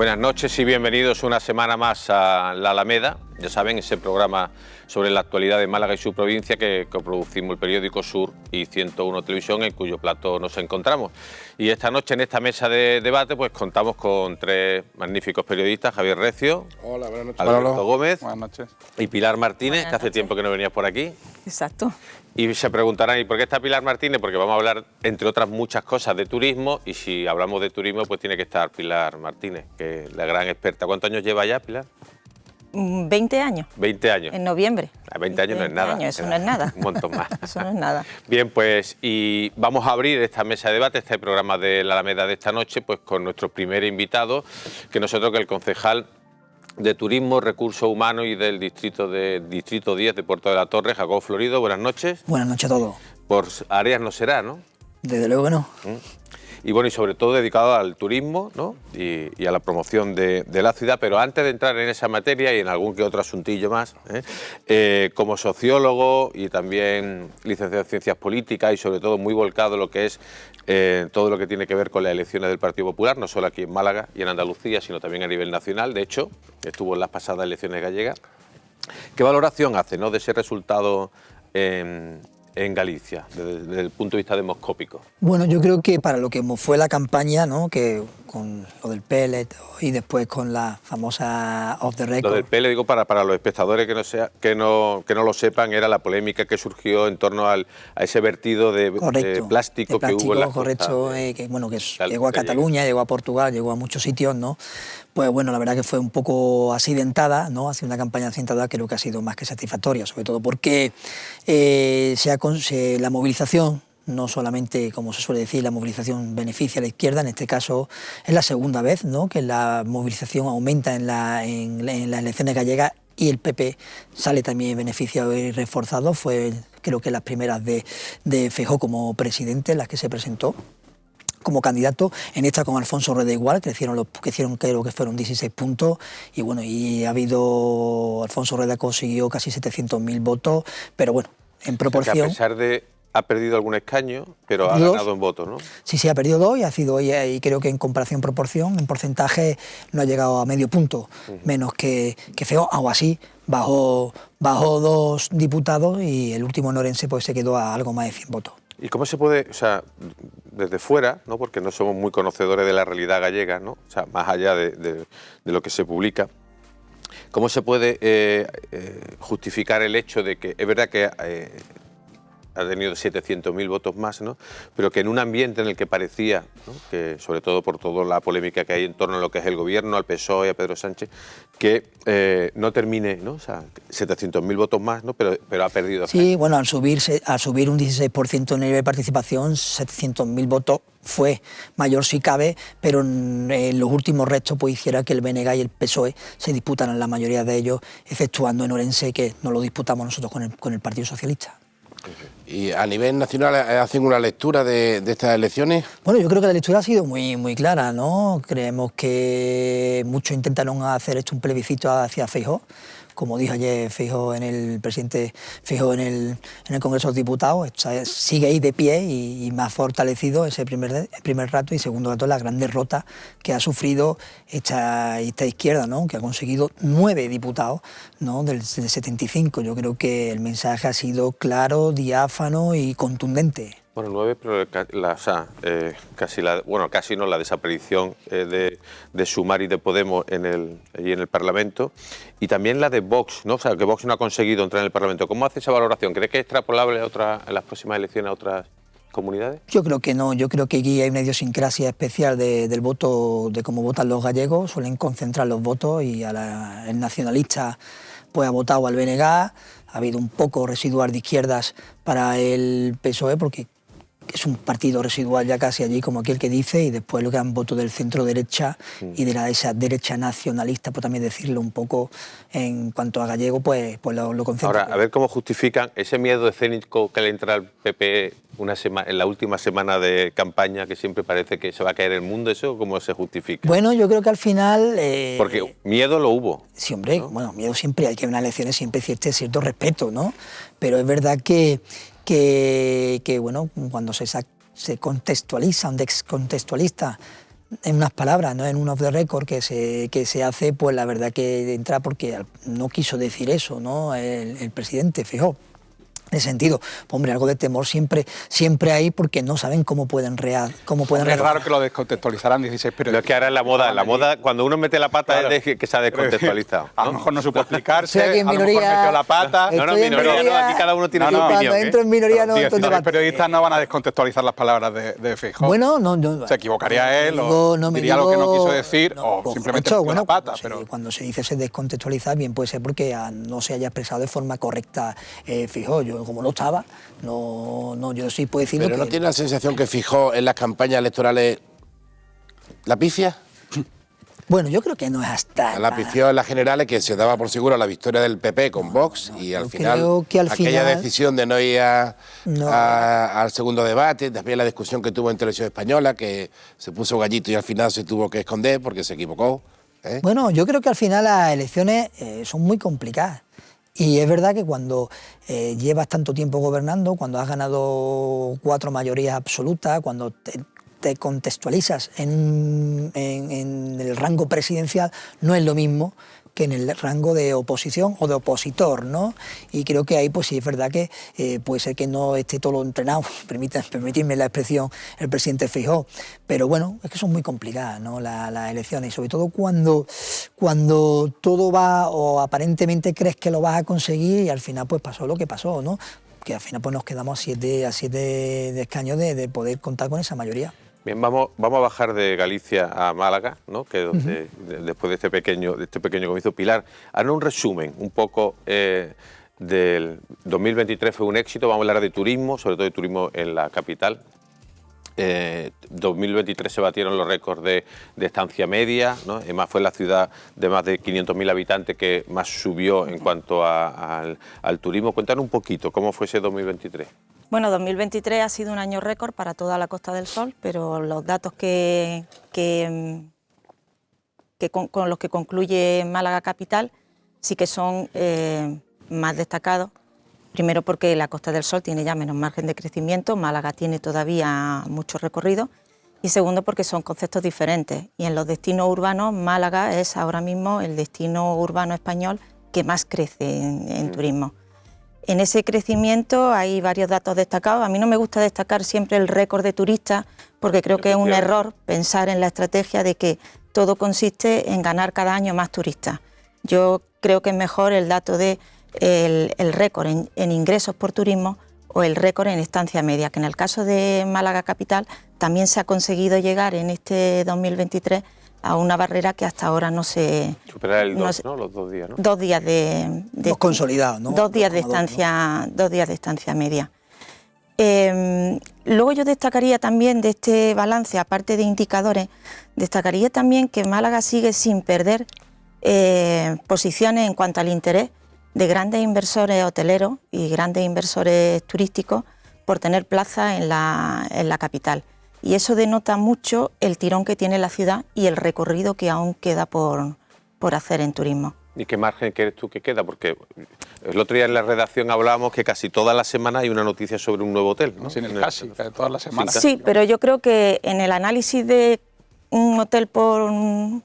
Buenas noches y bienvenidos una semana más a La Alameda. Ya saben, ese programa sobre la actualidad de Málaga y su provincia que coproducimos el periódico Sur y 101 Televisión, en cuyo plató nos encontramos. Y esta noche en esta mesa de debate pues contamos con tres magníficos periodistas: Javier Recio, hola, buenas noches. Alberto Gómez, buenas noches, y Pilar Martínez, que hace tiempo que no venías por aquí. Exacto. Y se preguntarán, ¿y por qué está Pilar Martínez? Porque vamos a hablar, entre otras muchas cosas, de turismo, y si hablamos de turismo, pues tiene que estar Pilar Martínez, que es la gran experta. ¿Cuántos años lleva ya, Pilar? 20 años. 20 años. En noviembre. 20 años no es nada. Eso no es nada. Un montón más. Eso no es nada. Bien, pues, y vamos a abrir esta mesa de debate, este programa de La Alameda de esta noche, pues con nuestro primer invitado, que nosotros, que el concejal de Turismo, Recursos Humanos y del Distrito 10 de Puerto de la Torre, Jacobo Florido. Buenas noches. Buenas noches a todos. Por áreas no será, ¿no? Desde luego que no. Y bueno, y sobre todo dedicado al turismo, ¿no? y a la promoción de la ciudad. Pero antes de entrar en esa materia y en algún que otro asuntillo más, como sociólogo y también licenciado en Ciencias Políticas y sobre todo muy volcado en lo que es todo lo que tiene que ver con las elecciones del Partido Popular, no solo aquí en Málaga y en Andalucía, sino también a nivel nacional. De hecho, estuvo en las pasadas elecciones gallegas. ¿Qué valoración hace, ¿no?, de ese resultado en Galicia, desde el punto de vista demoscópico? Bueno, yo creo que para lo que fue la campaña, ¿no?, que con lo del pellet y después con la famosa off the record. Lo del pellet, digo, para los espectadores que no lo sepan, era la polémica que surgió en torno a ese vertido de plástico que hubo en la correcto, que llegó a Cataluña, llegó a Portugal, llegó a muchos sitios, ¿no? Pues bueno, la verdad que fue un poco accidentada, ¿no? Ha sido una campaña accidentada, creo que ha sido más que satisfactoria, sobre todo porque la movilización, no solamente, como se suele decir, la movilización beneficia a la izquierda, en este caso es la segunda vez, ¿no?, que la movilización aumenta en las elecciones gallegas y el PP sale también beneficiado y reforzado. Fue, creo que las primeras de Feijóo como presidente, las que se presentó como candidato. En esta con Alfonso Rueda igual, que hicieron creo que fueron 16 puntos, y bueno, y Alfonso Rueda consiguió casi 700.000 votos, pero bueno, en proporción... O sea, que a pesar de... ha perdido algún escaño, pero ha ganado en votos, ¿no? Sí, ha perdido 2 y creo que en comparación proporción, en porcentaje, no ha llegado a medio punto, menos que Feijóo. Aún así, bajó 2 diputados y el último en Orense pues se quedó a algo más de 100 votos. ¿Y cómo se puede, o sea, desde fuera, ¿no?, porque no somos muy conocedores de la realidad gallega, ¿no?, o sea, más allá de lo que se publica, cómo se puede justificar el hecho de que es verdad que ha tenido 700.000 votos más, ¿no?, pero que en un ambiente en el que parecía, ¿no?, que sobre todo por toda la polémica que hay en torno a lo que es el gobierno, al PSOE, a Pedro Sánchez, que no termine, ¿no?, o sea, 700.000 votos más, ¿no?, pero ha perdido. Sí, bueno, al subir un 16% en el nivel de participación, 700.000 votos fue mayor si cabe, pero en los últimos restos pues hiciera que el BNG y el PSOE se disputaran la mayoría de ellos, exceptuando en Orense, que no lo disputamos nosotros con el Partido Socialista. ¿Y a nivel nacional hacen una lectura de estas elecciones? Bueno, yo creo que la lectura ha sido muy clara, ¿no? Creemos que muchos intentaron hacer un plebiscito hacia Feijóo, como dijo ayer presidente Feijóo en el Congreso de los Diputados. Sigue ahí de pie y más fortalecido ese primer rato, y segundo rato la gran derrota que ha sufrido esta izquierda, ¿no?, que ha conseguido 9 diputados, ¿no?, del 75. Yo creo que el mensaje ha sido claro, diáfano y contundente. Bueno, 9, pero casi no, la desaparición de Sumar y de Podemos allí en el Parlamento, y también la de Vox, ¿no? O sea, que Vox no ha conseguido entrar en el Parlamento. ¿Cómo hace esa valoración? ¿Cree que es extrapolable en las próximas elecciones a otras comunidades? Yo creo que no, yo creo que aquí hay una idiosincrasia especial del voto, de cómo votan los gallegos. Suelen concentrar los votos y el nacionalista pues ha votado al BNG. Ha habido un poco residual de izquierdas para el PSOE, porque es un partido residual ya casi allí, como aquel que dice, y después lo que han voto del centro derecha y de esa derecha nacionalista, pues también decirlo un poco en cuanto a gallego, pues lo concentra. Ahora, a ver cómo justifican ese miedo escénico que le entra al PP en la última semana de campaña, que siempre parece que se va a caer el mundo. ¿Eso cómo se justifica? Bueno, yo creo que al final... porque miedo lo hubo. Sí, hombre, ¿no? Bueno, miedo siempre hay, que en unas elecciones siempre existe cierto respeto, ¿no? Pero es verdad que bueno, cuando se contextualiza, un descontextualista en unas palabras, ¿no? En un off the record que se hace, pues la verdad que entra porque no quiso decir eso, ¿no? El presidente Feijóo. En ese sentido, hombre, algo de temor siempre hay porque no saben cómo pueden Es raro que lo descontextualizaran 16 periodistas. Lo que ahora es la moda, cuando uno mete la pata Claro. es que se ha descontextualizado, ¿no? A lo mejor no supo explicarse, Estoy aquí en a lo mejor minoría. metió la pata. Estoy en minoría. aquí cada uno tiene su No, no. opinión. Cuando entro en minoría no entro en 16 debate. periodistas no van a descontextualizar las palabras de Feijóo. Bueno, no. Se equivocaría él, o diría lo que no quiso decir, o simplemente metió la pata. Cuando se dice se descontextualiza, bien puede ser porque no se haya expresado de forma correcta Feijóo. Yo, como no estaba, yo sí puedo decirlo. Pero ¿no tiene la sensación que Feijóo en las campañas electorales la pifia? Bueno, yo creo que no es hasta... La pifió en las generales, que se daba por seguro la victoria del PP con Vox, y al final, creo que al aquella final- decisión de no ir al segundo debate, también la discusión que tuvo en Televisión Española, que se puso gallito y al final se tuvo que esconder porque se equivocó. Bueno, yo creo que al final las elecciones son muy complicadas. Y es verdad que cuando llevas tanto tiempo gobernando, cuando has ganado 4 mayorías absolutas, cuando te contextualizas en el rango presidencial, no es lo mismo que en el rango de oposición o de opositor, ¿no? Y creo que ahí pues sí es verdad que puede ser que no esté todo lo entrenado, permitidme la expresión, el presidente Feijóo, pero bueno, es que son muy complicadas, ¿no? Las elecciones, y sobre todo cuando todo va o aparentemente crees que lo vas a conseguir y al final pues pasó lo que pasó, ¿no? Que al final pues nos quedamos a 7 de escaños de poder contar con esa mayoría. Bien, vamos a bajar de Galicia a Málaga, ¿no? Que es donde, después de este pequeño comienzo, Pilar, haznos un resumen un poco del 2023. Fue un éxito, vamos a hablar de turismo, sobre todo de turismo en la capital. 2023 se batieron los récords de estancia media, ¿no? Además fue la ciudad de más de 500.000 habitantes que más subió en cuanto al turismo. Cuéntanos un poquito cómo fue ese 2023. Bueno, 2023 ha sido un año récord para toda la Costa del Sol, pero los datos con los que concluye Málaga Capital sí que son más destacados. Primero porque la Costa del Sol tiene ya menos margen de crecimiento, Málaga tiene todavía mucho recorrido, y segundo porque son conceptos diferentes. Y en los destinos urbanos, Málaga es ahora mismo el destino urbano español que más crece en turismo. En ese crecimiento hay varios datos destacados. A mí no me gusta destacar siempre el récord de turistas porque creo que es un error pensar en la estrategia de que todo consiste en ganar cada año más turistas. Yo creo que es mejor el dato de el récord en ingresos por turismo o el récord en estancia media, que en el caso de Málaga Capital también se ha conseguido llegar en este 2023 a una barrera que hasta ahora no se... Superar el 2, ¿no? Los 2 días, ¿no? 2 días de Hemos consolidado, ¿no? 2 días de 2,2, estancia, ¿no? 2 días de estancia media. Luego yo destacaría también de este balance, aparte de indicadores, destacaría también que Málaga sigue sin perder posiciones en cuanto al interés de grandes inversores hoteleros y grandes inversores turísticos por tener plaza en la capital. Y eso denota mucho el tirón que tiene la ciudad y el recorrido que aún queda por hacer en turismo. ¿Y qué margen crees tú que queda? Porque el otro día en la redacción hablábamos que casi todas las semanas hay una noticia sobre un nuevo hotel, ¿no? Sin el casi, todas las semanas. Sí, pero yo creo que en el análisis de un hotel por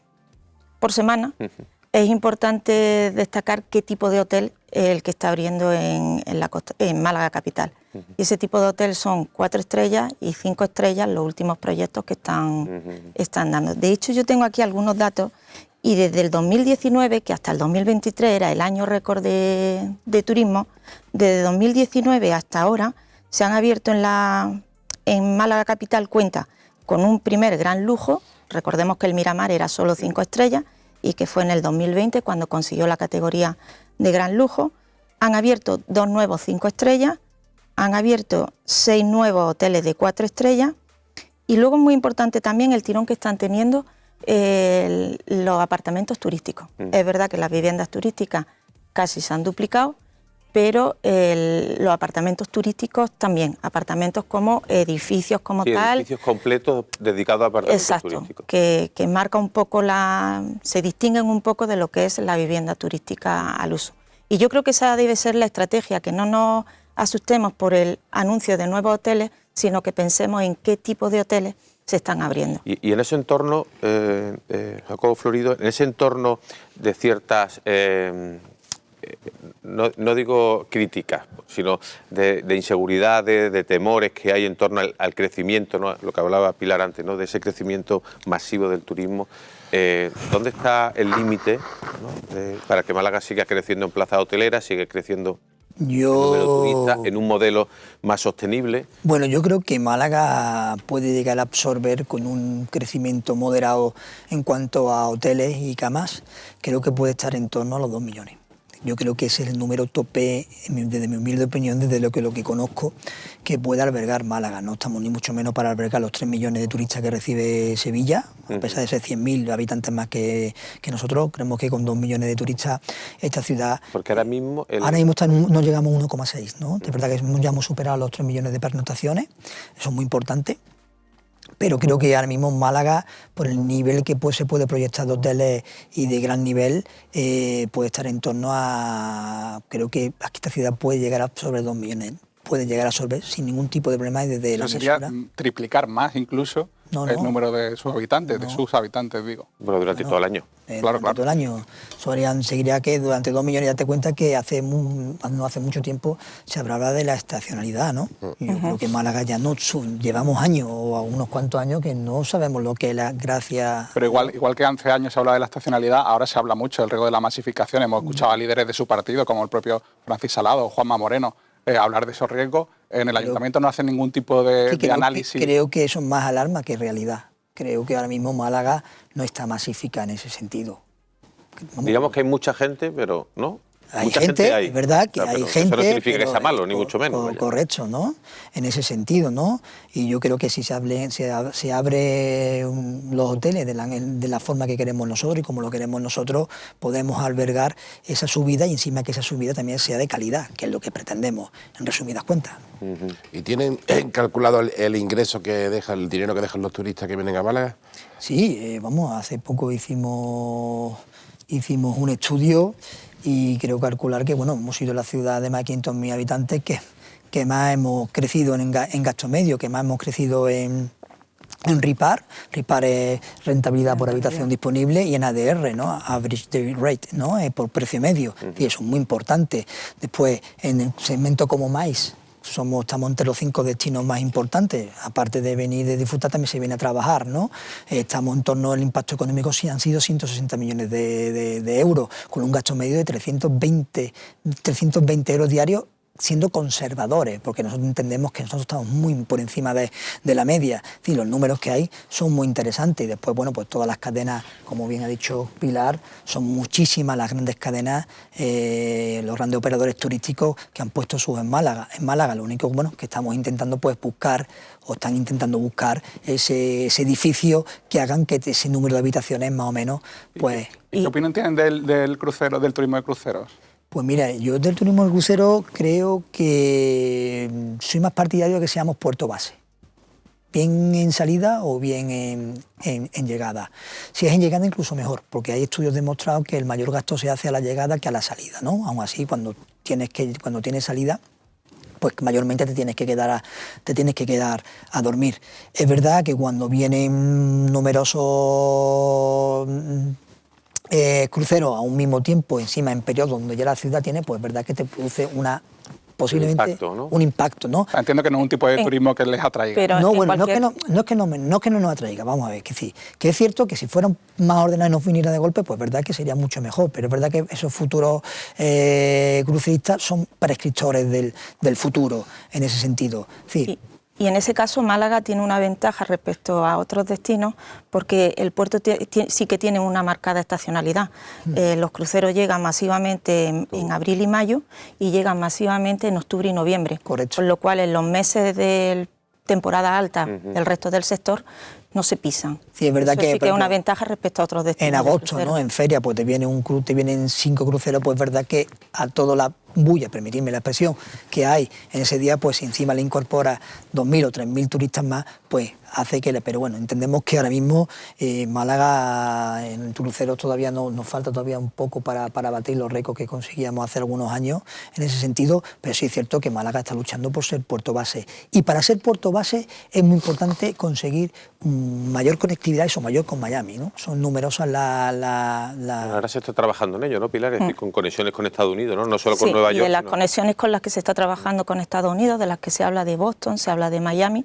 semana es importante destacar qué tipo de hotel es el que está abriendo en Málaga Capital. Y ese tipo de hotel son 4 estrellas y 5 estrellas, los últimos proyectos que están dando. De hecho, yo tengo aquí algunos datos y desde el 2019, que hasta el 2023 era el año récord de turismo, desde 2019 hasta ahora se han abierto en Málaga Capital cuenta con un primer gran lujo. Recordemos que el Miramar era solo 5 estrellas y que fue en el 2020 cuando consiguió la categoría de gran lujo. Han abierto 2 nuevos 5 estrellas, han abierto 6 nuevos hoteles de 4 estrellas y luego es muy importante también el tirón que están teniendo los apartamentos turísticos. Es verdad que las viviendas turísticas casi se han duplicado, pero los apartamentos turísticos también, apartamentos como edificios como tal. Edificios completos dedicados a apartamentos turísticos. Que marca un poco se distinguen un poco de lo que es la vivienda turística al uso. Y yo creo que esa debe ser la estrategia, que no nos asustemos por el anuncio de nuevos hoteles, sino que pensemos en qué tipo de hoteles se están abriendo. Y en ese entorno, Jacobo Florido, en ese entorno de ciertas, no digo críticas, sino de inseguridades, de temores que hay en torno al crecimiento, ¿no? Lo que hablaba Pilar antes, ¿no? De ese crecimiento masivo del turismo, ¿dónde está el límite, ¿no? Para que Málaga siga creciendo en plaza hotelera, siga creciendo en número de turistas, en un modelo más sostenible? Bueno, yo creo que Málaga puede llegar a absorber con un crecimiento moderado en cuanto a hoteles y camas, creo que puede estar en torno a los 2 millones. Yo creo que ese es el número tope, desde mi humilde opinión, desde lo que conozco, que puede albergar Málaga. No estamos ni mucho menos para albergar los 3 millones de turistas que recibe Sevilla, a pesar de ser 100.000 habitantes más que nosotros. Creemos que con 2 millones de turistas esta ciudad... Porque ahora mismo... no llegamos a 1,6, ¿no? De verdad que ya hemos superado los 3 millones de pernoctaciones, eso es muy importante. Pero creo que ahora mismo Málaga, por el nivel que se puede proyectar de hoteles y de gran nivel, puede estar en torno a... Creo que aquí esta ciudad puede llegar a absorber 2 millones. Puede llegar a absorber sin ningún tipo de problema desde la sería mesura. triplicar más incluso el número de sus habitantes, digo. Pero durante todo el año. Claro. Todo el año. Seguiría que durante 2 millones, ya te cuenta que no hace mucho tiempo se hablaba de la estacionalidad, ¿no? Y yo creo que Málaga ya no llevamos años o unos cuantos años que no sabemos lo que es la gracia. Pero igual que hace años se hablaba de la estacionalidad, ahora se habla mucho del riesgo de la masificación. Hemos escuchado a líderes de su partido, como el propio Francis Salado o Juanma Moreno, hablar de esos riesgos. En el ayuntamiento no hacen ningún tipo de análisis. Creo que eso es más alarma que realidad. Creo que ahora mismo Málaga no está masificada en ese sentido. Digamos que hay mucha gente, pero no. Hay gente, es verdad que hay gente... Eso no significa que sea malo, ni mucho menos. Correcto, ¿no? En ese sentido, ¿no? Y yo creo que si se abre los hoteles de la forma que queremos nosotros y como lo queremos nosotros, podemos albergar esa subida y encima que esa subida también sea de calidad, que es lo que pretendemos, en resumidas cuentas. ¿Y tienen calculado el ingreso que deja, el dinero que dejan los turistas que vienen a Málaga? Sí, hace poco hicimos un estudio y creo calcular que hemos sido la ciudad de más de 500.000 habitantes que más hemos crecido en gasto medio, que más hemos crecido en RIPAR. RIPAR es rentabilidad por habitación disponible, y en ADR, ¿no? Average Daily Rate, ¿no? Por precio medio. Y eso es muy importante. Después, en el segmento como MAIS, estamos entre los 5 destinos más importantes. Aparte de venir de disfrutar, también se viene a trabajar, ¿no? Estamos en torno al impacto económico, sí, han sido 160 millones de euros, con un gasto medio de 320 euros diarios, siendo conservadores, porque nosotros entendemos que nosotros estamos muy por encima de la media. Es decir, los números que hay son muy interesantes. Y después, pues todas las cadenas, como bien ha dicho Pilar, son muchísimas las grandes cadenas, los grandes operadores turísticos que han puesto sus en Málaga. En Málaga lo único que estamos intentando están intentando buscar ese edificio que hagan que ese número de habitaciones más o menos, pues... ¿Qué opinión tienen del turismo de cruceros? Pues mira, yo del turismo del crucero creo que soy más partidario de que seamos puerto base, bien en salida o bien en llegada. Si es en llegada incluso mejor, porque hay estudios demostrados que el mayor gasto se hace a la llegada que a la salida, ¿no? Aún así, cuando tienes salida, pues mayormente te tienes que quedar a dormir. Es verdad que cuando vienen numerosos cruceros a un mismo tiempo, encima en periodos donde ya la ciudad tiene, pues es verdad que te produce posiblemente un impacto, ¿no? Entiendo que no es un tipo de turismo que les atraiga. Pero no es que no nos atraiga, vamos a ver, que es cierto que si fueran más ordenados y no viniera de golpe, pues es verdad que sería mucho mejor, pero es verdad que esos futuros cruceristas son prescriptores del futuro, en ese sentido. Sí. Y en ese caso Málaga tiene una ventaja respecto a otros destinos, porque el puerto sí que tiene una marcada estacionalidad. Los cruceros llegan masivamente en abril y mayo y llegan masivamente en octubre y noviembre. Correcto. Con lo cual en los meses de temporada alta del resto del sector no se pisan. Sí, es verdad. Eso sí que es una ventaja respecto a otros destinos. En agosto, ¿no? En feria, pues te vienen 5 cruceros, pues es verdad que a toda la bulla, permitidme la expresión, que hay en ese día, pues si encima le incorpora 2.000 o 3.000 turistas más, pues hace que... Pero bueno, entendemos que ahora mismo Málaga, en cruceros todavía nos falta todavía un poco para batir los récords que conseguíamos hace algunos años en ese sentido, pero sí es cierto que Málaga está luchando por ser puerto base. Y para ser puerto base es muy importante conseguir mayor conectividad, eso mayor con Miami, ¿no? Son numerosas Ahora se está trabajando en ello, ¿no, Pilar? Es decir, con conexiones con Estados Unidos, ¿no? No solo con Nueva y York. de las conexiones con las que se está trabajando con Estados Unidos, de las que se habla de Boston, se habla de Miami,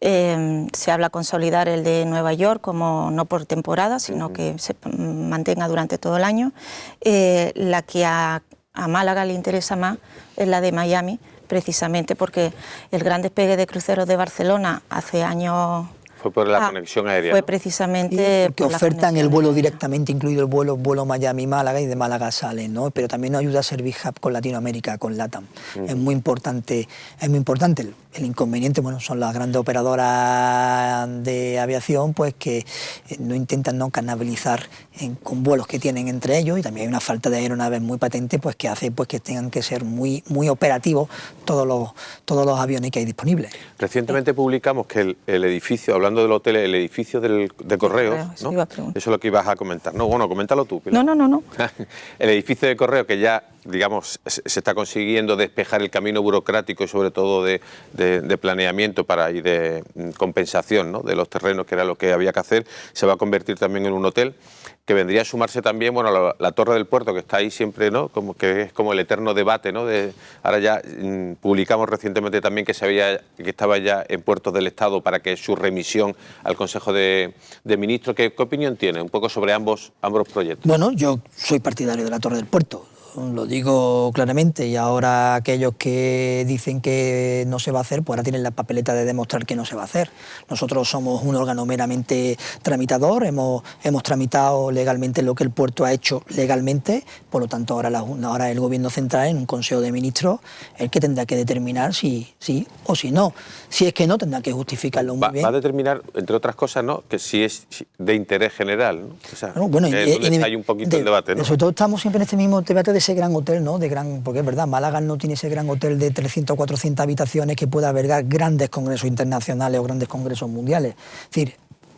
se habla consolidar el de Nueva York como no por temporada, sino que se mantenga durante todo el año. La que a Málaga le interesa más es la de Miami, precisamente porque el gran despegue de cruceros de Barcelona hace años... Fue por la conexión aérea. Fue ¿no? precisamente... Que ofertan el vuelo directamente, incluido el vuelo Miami-Málaga, y de Málaga salen, ¿no? Pero también nos ayuda a servir hub con Latinoamérica, con LATAM. Es muy importante. El inconveniente, bueno, son las grandes operadoras de aviación, pues que no intentan no canalizar con vuelos que tienen entre ellos, y también hay una falta de aeronaves muy patente, pues que hace pues que tengan que ser muy operativos todos los aviones que hay disponibles. Recientemente publicamos que el edificio, hablando del hotel, el edificio de Correos, Eso ¿no? iba a preguntar. Eso es lo que ibas a comentar. No, bueno, coméntalo tú, Pilar. No. El edificio de Correo, que ya, digamos, se está consiguiendo despejar el camino burocrático y sobre todo de planeamiento y de compensación, ¿no?, de los terrenos, que era lo que había que hacer, se va a convertir también en un hotel que vendría a sumarse también, bueno, a la Torre del Puerto, que está ahí siempre, ¿no?, como que es como el eterno debate, ¿no? Ahora ya publicamos recientemente también que estaba ya en puertos del Estado para que su remisión al Consejo de Ministros. ¿Qué opinión tiene un poco sobre ambos proyectos? Bueno, yo soy partidario de la Torre del Puerto. Lo digo claramente, y ahora aquellos que dicen que no se va a hacer, pues ahora tienen la papeleta de demostrar que no se va a hacer. Nosotros somos un órgano meramente tramitador, hemos tramitado legalmente lo que el puerto ha hecho legalmente, por lo tanto ahora el Gobierno Central, en un Consejo de Ministros, el que tendrá que determinar si sí o si no. Si es que no, tendrá que justificarlo muy bien. Va a determinar, entre otras cosas, ¿no?, que si es de interés general, ¿no? O sea, bueno, hay un poquito el debate, ¿no? Sobre todo estamos siempre en este mismo debate de ese gran hotel, ¿no? Porque es verdad, Málaga no tiene ese gran hotel de 300 o 400 habitaciones que pueda albergar grandes congresos internacionales o grandes congresos mundiales. Es decir,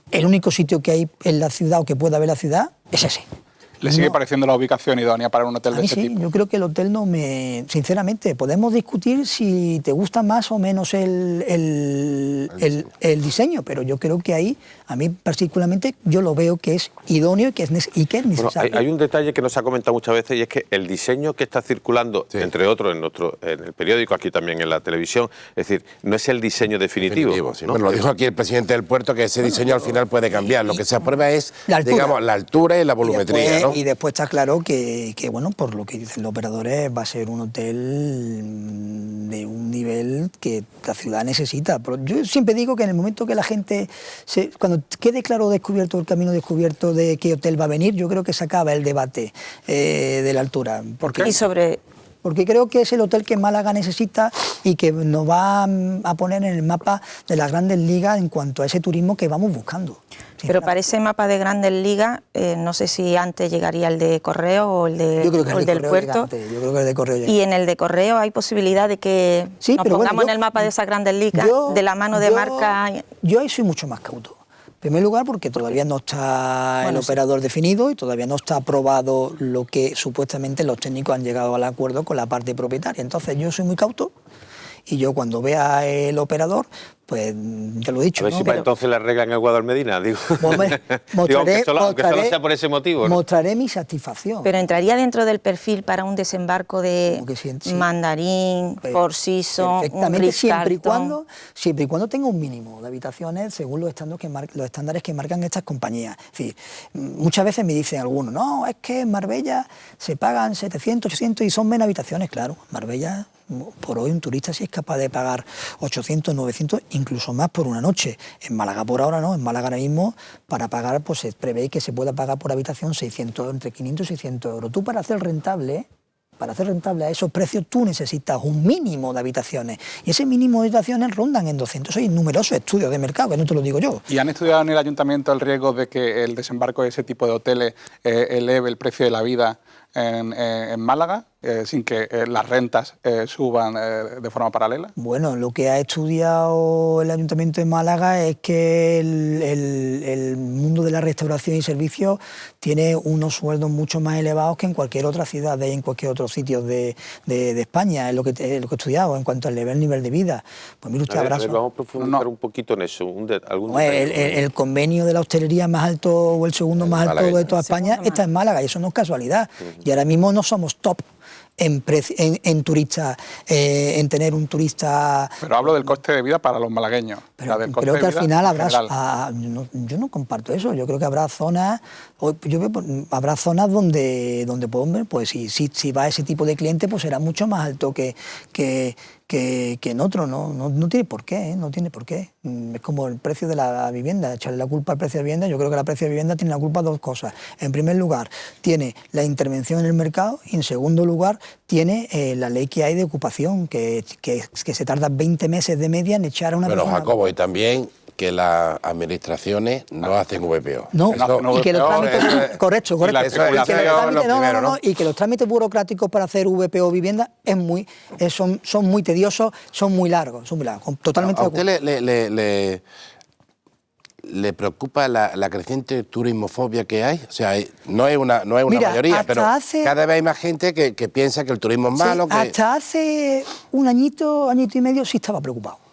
el único sitio que hay en la ciudad o que pueda haber la ciudad es ese. ¿Le sigue pareciendo la ubicación idónea para un hotel de este tipo? Yo creo que el hotel no me... Sinceramente, podemos discutir si te gusta más o menos el diseño, pero yo creo que ahí, a mí particularmente, yo lo veo que es idóneo y que es necesario. Bueno, hay un detalle que nos ha comentado muchas veces, y es que el diseño que está circulando, entre otros, en el periódico, aquí también en la televisión, es decir, no es el diseño definitivo. Sí. ¿no? Bueno, lo dijo aquí el presidente del puerto, que ese diseño al final puede cambiar. Lo que se aprueba es, digamos, la altura y la volumetría, ¿no? Y después está claro que, bueno, por lo que dicen los operadores, va a ser un hotel de un nivel que la ciudad necesita. Pero yo siempre digo que en el momento que la gente, cuando quede claro descubierto el camino descubierto de qué hotel va a venir, yo creo que se acaba el debate de la altura. Porque creo que es el hotel que Málaga necesita y que nos va a poner en el mapa de las grandes ligas en cuanto a ese turismo que vamos buscando. Pero para ese mapa de grandes ligas, no sé si antes llegaría el de Correo o el del Puerto. Yo creo que el de Correo llega. Y en el de Correo hay posibilidad de que nos pongamos en el mapa de esas grandes ligas, de la mano de marca. Yo ahí soy mucho más cauto. En primer lugar, porque todavía no está el operador definido y todavía no está aprobado lo que supuestamente los técnicos han llegado al acuerdo con la parte propietaria. Entonces yo soy muy cauto y yo cuando vea el operador, pues ya lo he dicho. A ver si para entonces le arreglan el Guadalmedina, Medina, digo. Mostraré, aunque solo sea por ese motivo, ¿no? Mostraré mi satisfacción. Pero entraría dentro del perfil para un desembarco de Mandarín, Four Seasons, perfectamente, siempre y cuando tenga un mínimo de habitaciones según los estándares que marcan estas compañías. Es decir, muchas veces me dicen algunos, no, es que en Marbella se pagan 700, 800 y son menos habitaciones. Claro, Marbella, por hoy un turista sí es capaz de pagar 800, 900, incluso más por una noche. En Málaga por ahora no, en Málaga ahora mismo para pagar pues se prevé que se pueda pagar por habitación 600, entre 500 y 600 euros. Tú para hacer rentable a esos precios tú necesitas un mínimo de habitaciones y ese mínimo de habitaciones rondan en 200. Hay numerosos estudios de mercado, que no te lo digo yo. ¿Y han estudiado en el ayuntamiento el riesgo de que el desembarco de ese tipo de hoteles eleve el precio de la vida en Málaga sin que las rentas suban de forma paralela? Bueno, lo que ha estudiado el Ayuntamiento de Málaga es que el mundo de la restauración y servicios tiene unos sueldos mucho más elevados que en cualquier otra ciudad y en cualquier otro sitio de España, es lo que he estudiado en cuanto al nivel de vida. Pues mire usted, vamos a profundizar un poquito en eso. El convenio de la hostelería más alto o el segundo más alto de toda España está en Málaga y eso no es casualidad. Y ahora mismo no somos top en turistas, en tener un turista... Pero hablo del coste de vida para los malagueños. Pero creo que al final habrá... yo no comparto eso, yo creo que habrá zonas donde pues si va ese tipo de cliente, pues será mucho más alto que en otro, no tiene por qué, no tiene por qué. Es como el precio de la vivienda, echarle la culpa al precio de vivienda. Yo creo que el precio de vivienda tiene la culpa de dos cosas. En primer lugar, tiene la intervención en el mercado y en segundo lugar, tiene la ley que hay de ocupación, que se tarda 20 meses de media en echar a una persona. Pero Jacobo, y también que las administraciones no hacen VPO. No, y que los trámites... Correcto. Y que los trámites burocráticos para hacer VPO vivienda son muy tediosos, son muy largos. Totalmente ¿A usted le preocupa la creciente turismofobia que hay? O sea, no es una mayoría, pero cada vez hay más gente que piensa que el turismo es malo. Hasta hace un añito y medio sí estaba preocupado.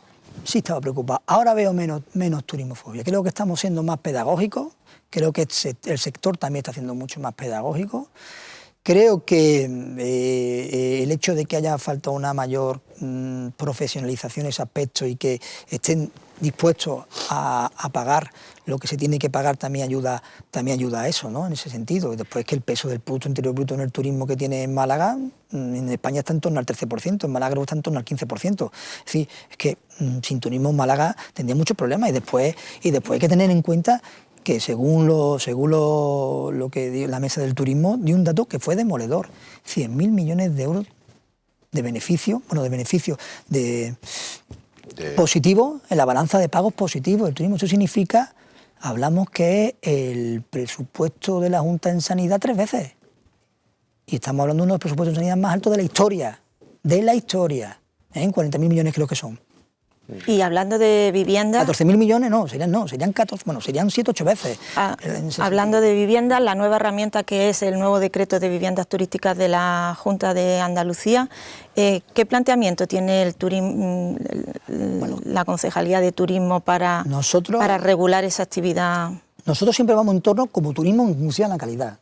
Ahora veo menos turismofobia. Creo que estamos siendo más pedagógicos. Creo que el sector también está siendo mucho más pedagógico. Creo que el hecho de que haya faltado una mayor profesionalización en ese aspecto y que estén dispuestos a pagar lo que se tiene que pagar también ayuda a eso, ¿no? En ese sentido. Después que el peso del Producto Interior Bruto en el turismo que tiene en Málaga, en España está en torno al 13%, en Málaga está en torno al 15%. Es decir, es que sin turismo en Málaga tendría muchos problemas y después hay que tener en cuenta que según lo que dio la Mesa del Turismo, dio un dato que fue demoledor. 100.000 millones de euros de beneficio, positivo en la balanza de pagos positivos del turismo. Eso significa, hablamos que el presupuesto de la Junta en Sanidad 3 veces. Y estamos hablando de uno de los presupuestos de sanidad más altos de la historia. En 40.000 millones creo que son. Y hablando de vivienda... 14.000 millones serían 14, serían 7 8 veces. Hablando de vivienda, la nueva herramienta que es el nuevo decreto de viviendas turísticas de la Junta de Andalucía, ¿qué planteamiento tiene la Concejalía de Turismo para regular esa actividad? Nosotros siempre vamos en torno como turismo en función a la calidad,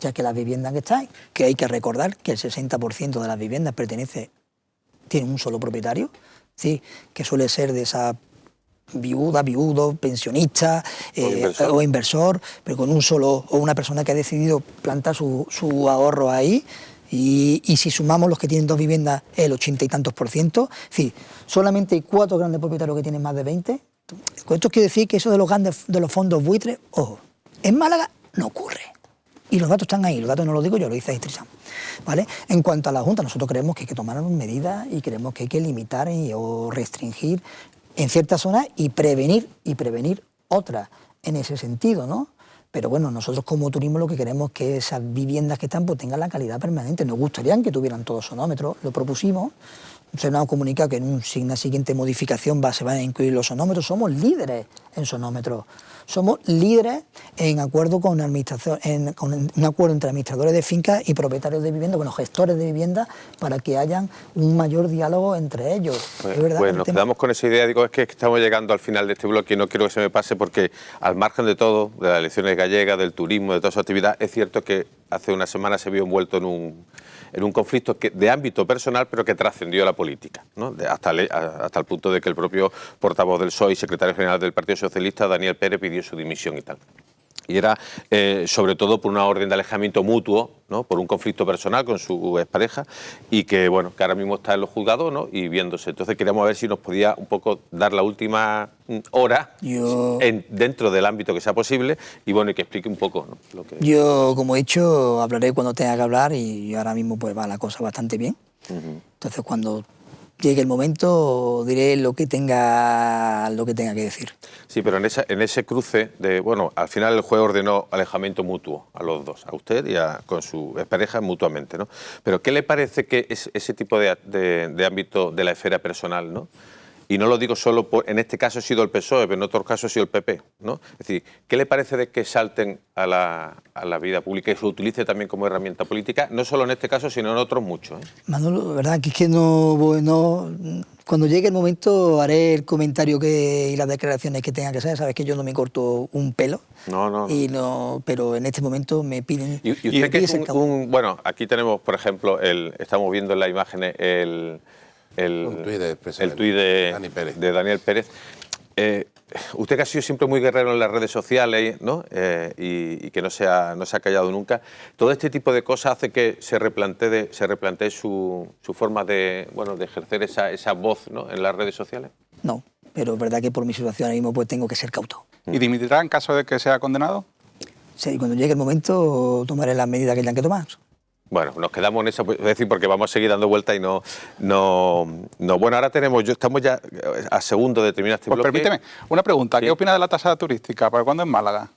ya que las viviendas que están, que hay que recordar que el 60% de las viviendas tienen un solo propietario, ¿sí? Que suele ser de esa viudo, pensionista o inversor, pero con o una persona que ha decidido plantar su ahorro ahí. Y si sumamos los que tienen 2 viviendas, el 80 y tantos %, sí, solamente hay 4 grandes propietarios que tienen más de 20. Con esto quiero decir que eso de los fondos buitres, ojo, en Málaga no ocurre. Y los datos están ahí, los datos no los digo yo, lo dice Istrizam, ¿vale? En cuanto a la Junta, nosotros creemos que hay que tomar medidas y creemos que hay que limitar o restringir en ciertas zonas y prevenir otras en ese sentido, ¿no? Pero bueno, nosotros como turismo lo que queremos es que esas viviendas que están pues tengan la calidad permanente. Nos gustaría que tuvieran todos sonómetros, lo propusimos. Se nos ha comunicado que en una siguiente modificación se van a incluir los sonómetros. Somos líderes en sonómetros. Somos líderes en acuerdo con un acuerdo entre administradores de fincas y propietarios de viviendas, gestores de viviendas, para que haya un mayor diálogo entre ellos. Pues nos quedamos con esa idea. Es que estamos llegando al final de este bloque y no quiero que se me pase porque al margen de todo, de las elecciones gallegas, del turismo, de toda su actividad, es cierto que hace una semana se vio envuelto en un conflicto de ámbito personal, pero que trascendió a la política, ¿no? Hasta el punto de que el propio portavoz del PSOE y secretario general del Partido Socialista, Daniel Pérez, pidió su dimisión y tal. Y era sobre todo por una orden de alejamiento mutuo, ¿no? Por un conflicto personal con su expareja y que ahora mismo está en los juzgados, ¿no? Y viéndose. Entonces queríamos ver si nos podía un poco dar la última hora dentro del ámbito que sea posible y que explique un poco, ¿no? Yo, como he dicho, hablaré cuando tenga que hablar y ahora mismo pues va la cosa bastante bien. Entonces cuando llegue el momento diré lo que tenga que decir. Sí, pero en ese cruce de, bueno, al final el juez ordenó alejamiento mutuo a los dos, a usted y con su expareja mutuamente, ¿no? Pero ¿qué le parece que es ese tipo de ámbito de la esfera personal, ¿no? Y no lo digo solo en este caso ha sido el PSOE, pero en otros casos ha sido el PP, ¿no? Es decir, ¿qué le parece de que salten a la vida pública y se utilice también como herramienta política? No solo en este caso, sino en otros muchos, ¿eh? Manolo, la verdad que es que no, cuando llegue el momento haré el comentario y las declaraciones que tenga que hacer. Sabes que yo no me corto un pelo. No. Pero en este momento me piden... ¿Y usted que es bueno, aquí tenemos, por ejemplo, estamos viendo en las imágenes el tuit de Daniel Pérez. Usted que ha sido siempre muy guerrero en las redes sociales, ¿no? Y que no se ha callado nunca, ¿todo este tipo de cosas hace que se replantee su forma de ejercer esa voz, ¿no?, en las redes sociales? No, pero es verdad que por mi situación ahora mismo pues tengo que ser cauto. ¿Y dimitirá en caso de que sea condenado? Sí, cuando llegue el momento tomaré las medidas que tengan que tomar. Bueno, nos quedamos en eso, es decir, porque vamos a seguir dando vueltas y no. Bueno, ahora estamos ya a segundo de terminar este bloque. Permíteme, una pregunta. ¿Sí? ¿Qué opina de la tasa turística? ¿Para cuándo en Málaga?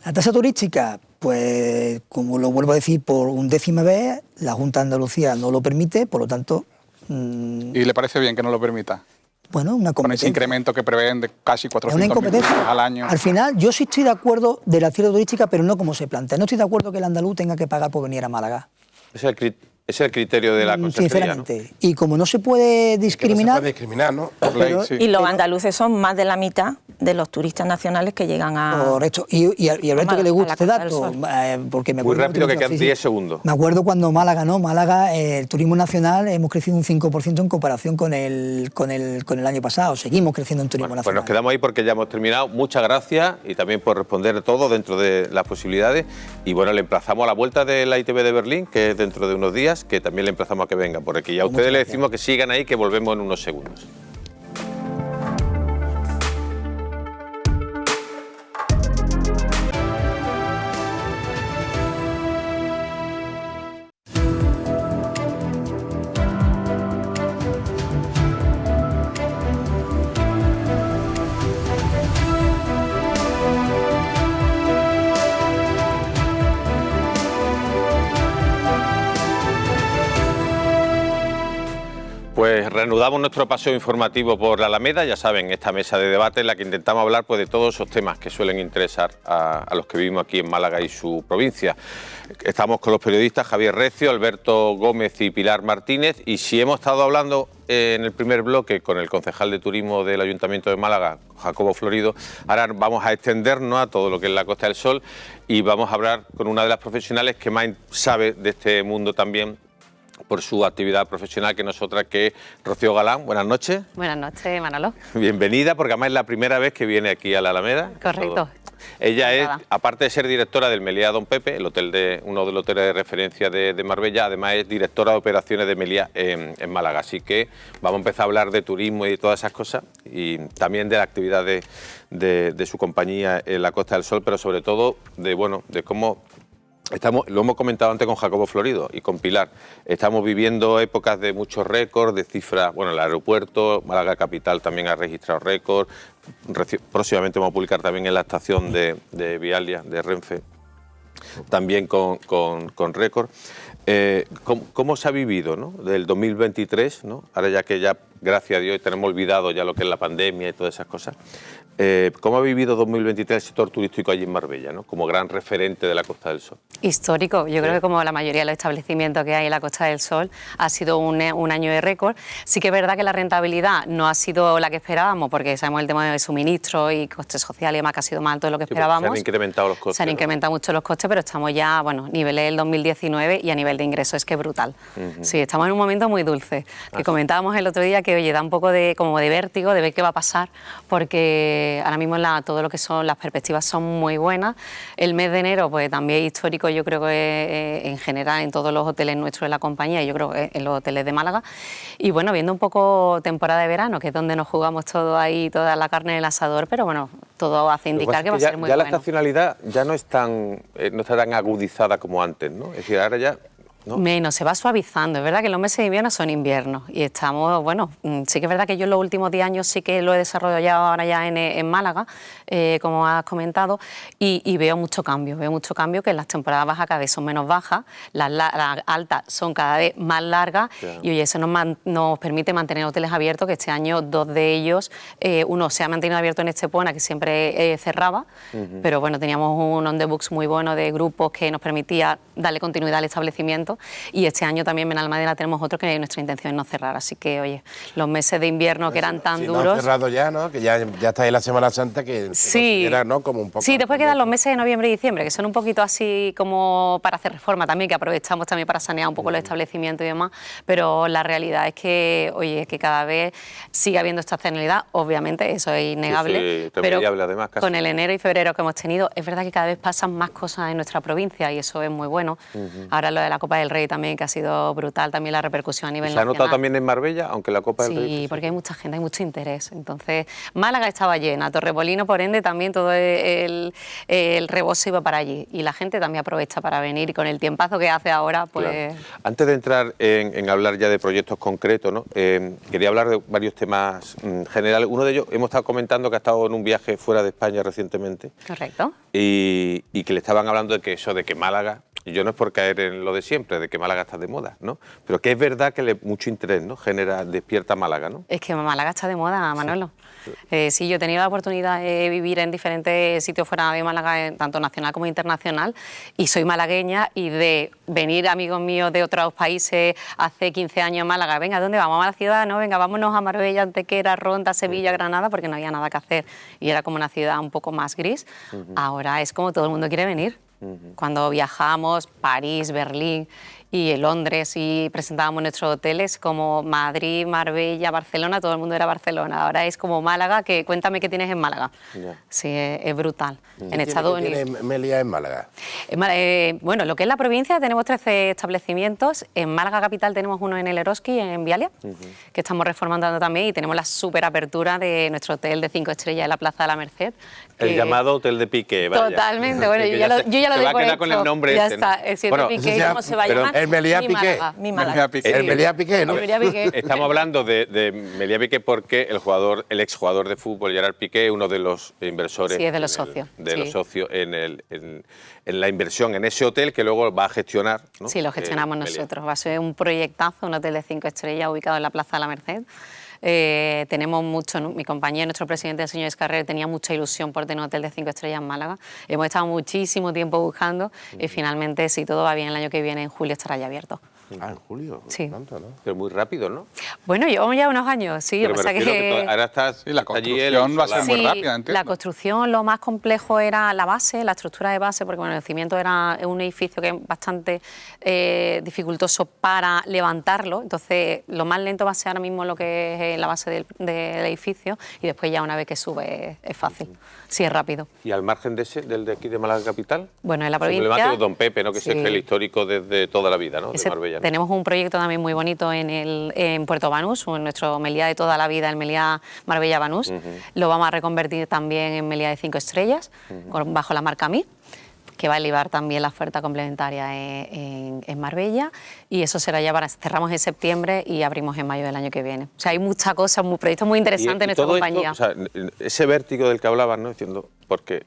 La tasa turística, pues, como lo vuelvo a decir por 11ª vez, la Junta de Andalucía no lo permite, por lo tanto... ¿Y le parece bien que no lo permita? Bueno, una competencia. Con ese incremento que prevén de casi 400 millones al año. Al final, yo sí estoy de acuerdo de la cierre turística, pero no como se plantea. No estoy de acuerdo que el andaluz tenga que pagar por venir a Málaga. Es el criterio de la consejería, sinceramente, ¿no? Y como no se puede discriminar... No se puede discriminar, ¿no? Pero, sí. Y los andaluces son más de la mitad de los turistas nacionales que llegan a... Correcto. Y Alberto, que le gusta este dato, porque me acuerdo... Muy rápido, que quedan 10 segundos. Me acuerdo cuando Málaga, ¿no? Málaga, el turismo nacional, hemos crecido un 5% en comparación con el año pasado. Seguimos creciendo en turismo nacional. Pues nos quedamos ahí porque ya hemos terminado. Muchas gracias y también por responder todo dentro de las posibilidades. Y bueno, le emplazamos a la vuelta de la ITV de Berlín, que es dentro de unos días, que también le emplazamos a que venga por aquí. Y a ustedes les decimos que sigan ahí, que volvemos en unos segundos. Pues reanudamos nuestro paseo informativo por la Alameda, ya saben, esta mesa de debate en la que intentamos hablar pues, de todos esos temas que suelen interesar a los que vivimos aquí en Málaga y su provincia. Estamos con los periodistas Javier Recio, Alberto Gómez y Pilar Martínez, y si hemos estado hablando en el primer bloque con el concejal de turismo del Ayuntamiento de Málaga, Jacobo Florido, ahora vamos a extendernos a todo lo que es la Costa del Sol y vamos a hablar con una de las profesionales que más sabe de este mundo también, por su actividad profesional que nosotras, que es Rocío Galán. Buenas noches. Buenas noches, Manolo. Bienvenida, porque además es la primera vez que viene aquí a la Alameda. Correcto. Ella es, aparte de ser directora del Meliá Don Pepe, uno de los hoteles de referencia de Marbella, además es directora de operaciones de Meliá en Málaga. Así que vamos a empezar a hablar de turismo y de todas esas cosas, y también de la actividad de su compañía en la Costa del Sol, pero sobre todo de cómo... lo hemos comentado antes con Jacobo Florido y con Pilar. Estamos viviendo épocas de muchos récords, de cifras. Bueno, el aeropuerto, Málaga Capital también ha registrado récords. Próximamente vamos a publicar también en la estación de Vialia, de Renfe, también con récord. ¿Cómo se ha vivido, ¿no?, del 2023, ¿no? Ahora ya que gracias a Dios, tenemos olvidado ya lo que es la pandemia y todas esas cosas. ¿Cómo ha vivido 2023 el sector turístico allí en Marbella, ¿no?, como gran referente de la Costa del Sol? Histórico. Yo creo que como la mayoría de los establecimientos que hay en la Costa del Sol ha sido un año de récord. Sí que es verdad que la rentabilidad no ha sido la que esperábamos, porque sabemos el tema de suministro y costes sociales y demás, que ha sido más alto de lo que esperábamos. Se han incrementado los costes. Se han incrementado mucho los costes, pero estamos ya, niveles del 2019 y a nivel de ingresos es que brutal. Sí, estamos en un momento muy dulce. Que comentábamos el otro día que, oye, da un poco como de vértigo de ver qué va a pasar, porque ahora mismo todo lo que son las perspectivas son muy buenas. El mes de enero pues también es histórico, yo creo que en general en todos los hoteles nuestros de la compañía, y yo creo que en los hoteles de Málaga. Y bueno, viendo un poco temporada de verano, que es donde nos jugamos todo ahí, toda la carne en el asador, pero bueno, todo hace indicar que va a ser muy bueno. Ya la estacionalidad ya no está tan agudizada como antes, ¿no? Es decir, ahora ya ¿no? Menos, se va suavizando. Es verdad que los meses de invierno son inviernos y estamos, bueno, sí que es verdad que yo en los últimos 10 años sí que lo he desarrollado ahora ya en Málaga, como has comentado, y veo mucho cambio, que las temporadas bajas cada vez son menos bajas, las altas son cada vez más largas, claro. Y oye, eso nos permite mantener hoteles abiertos, que este año 2 de ellos, uno se ha mantenido abierto en Estepona, que siempre cerraba, pero bueno, teníamos un on the books muy bueno de grupos que nos permitía darle continuidad al establecimiento, y este año también en Benalmádena tenemos otro que nuestra intención es no cerrar, así que oye, los meses de invierno que eran tan duros... No han cerrado ya, ¿no? Que ya está ahí la Semana Santa, que sí, era, ¿no? Como un poco... Sí, después quedan los meses de noviembre y diciembre, que son un poquito así como para hacer reforma también, que aprovechamos también para sanear un poco los establecimientos y demás, pero la realidad es que, oye, que cada vez sigue habiendo esta estacionalidad, obviamente, eso es innegable, sí, pero además, con el enero y febrero que hemos tenido, es verdad que cada vez pasan más cosas en nuestra provincia y eso es muy bueno. Ahora lo de la Copa del Rey también, que ha sido brutal, también la repercusión a nivel nacional. ¿Se ha notado también en Marbella, aunque la Copa del Rey? Sí, porque hay mucha gente, hay mucho interés. Entonces, Málaga estaba llena, Torremolinos, por ende, también todo el rebozo iba para allí. Y la gente también aprovecha para venir y con el tiempazo que hace ahora, pues... Claro. Antes de entrar en hablar ya de proyectos concretos, ¿no? Quería hablar de varios temas generales. Uno de ellos, hemos estado comentando que ha estado en un viaje fuera de España recientemente. Correcto. Y que le estaban hablando de que eso, de que Málaga... Y yo no es por caer en lo de siempre, de que Málaga está de moda, ¿no? Pero que es verdad que mucho interés, ¿no? Despierta Málaga, ¿no? Es que Málaga está de moda, Manolo. Sí, yo he tenido la oportunidad de vivir en diferentes sitios fuera de Málaga, tanto nacional como internacional, y soy malagueña, y de venir amigos míos de otros países hace 15 años a Málaga, venga, ¿dónde vamos? ¿A la ciudad? No, venga, vámonos a Marbella, Antequera, Ronda, Sevilla, Granada, porque no había nada que hacer y era como una ciudad un poco más gris. Ahora es como todo el mundo quiere venir. Cuando viajamos, París, Berlín y Londres, y presentábamos nuestros hoteles como Madrid, Marbella, Barcelona, todo el mundo era Barcelona. Ahora es como Málaga, que cuéntame qué tienes en Málaga. Yeah. Sí, es brutal. En Estados Unidos. ¿Qué tiene Meliá en Málaga? Bueno, lo que es la provincia tenemos 13 establecimientos. En Málaga capital tenemos uno en el Eroski, en Vialia, que estamos reformando también, y tenemos la super apertura de nuestro hotel de 5 estrellas en la Plaza de la Merced. El llamado Hotel de Piqué, vaya. Totalmente, bueno, yo ya lo doy por hecho. Con el nombre ya ese, está, ¿no? el 7 Piqué, ¿cómo se va a llamar? El Meliá Piqué. Mi Málaga. El Meliá Piqué, ¿no? Estamos hablando de Meliá Piqué porque el exjugador de fútbol, Gerard Piqué, uno de los inversores... Sí, es de los socios. Los socios en la inversión en ese hotel que luego va a gestionar, ¿no? Sí, lo gestionamos nosotros. Va a ser un proyectazo, un hotel de 5 estrellas ubicado en la Plaza de la Merced. Tenemos mucho, ¿no? Mi compañero, nuestro presidente, el señor Escarrer, tenía mucha ilusión por tener un hotel de 5 estrellas en Málaga. Hemos estado muchísimo tiempo buscando y finalmente, si todo va bien, el año que viene, en julio, estará ya abierto. Ah, en julio. Sí. Tanto, ¿no? Pero muy rápido, ¿no? Bueno, llevamos ya unos años, sí. Pero que ahora estás... Sí, la construcción va a ser muy rápida, entiendo. La construcción, lo más complejo era la base, la estructura de base, porque bueno, el cimiento era un edificio que es bastante dificultoso para levantarlo. Entonces, lo más lento va a ser ahora mismo lo que es la base del edificio, y después ya una vez que sube es fácil. Sí, es rápido. ¿Y al margen del de aquí de Málaga capital? Bueno, en la provincia... El emblemático Don Pepe, ¿no? Que sí. es el histórico desde toda la vida, ¿no? De Marbella. Tenemos un proyecto también muy bonito en Puerto Banús, en nuestro Meliá de toda la vida, el Meliá Marbella Banús. Lo vamos a reconvertir también en Meliá de 5 estrellas, bajo la marca MI, que va a elevar también la oferta complementaria en Marbella, y eso será ya cerramos en septiembre y abrimos en mayo del año que viene. O sea, hay muchas cosas, proyectos muy interesantes en nuestra compañía. Esto, o sea, ese vértigo del que hablabas, ¿no? Diciendo, porque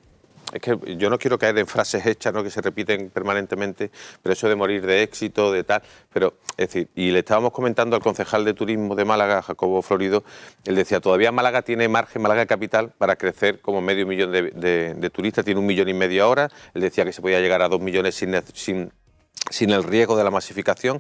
es que yo no quiero caer en frases hechas, ¿no? Que se repiten permanentemente, pero eso de morir de éxito, de tal, pero es decir, y le estábamos comentando al concejal de turismo de Málaga, Jacobo Florido, él decía, todavía Málaga tiene margen, Málaga capital, para crecer como medio millón de turistas, tiene 1,5 millones ahora, él decía que se podía llegar a 2 millones sin el riesgo de la masificación.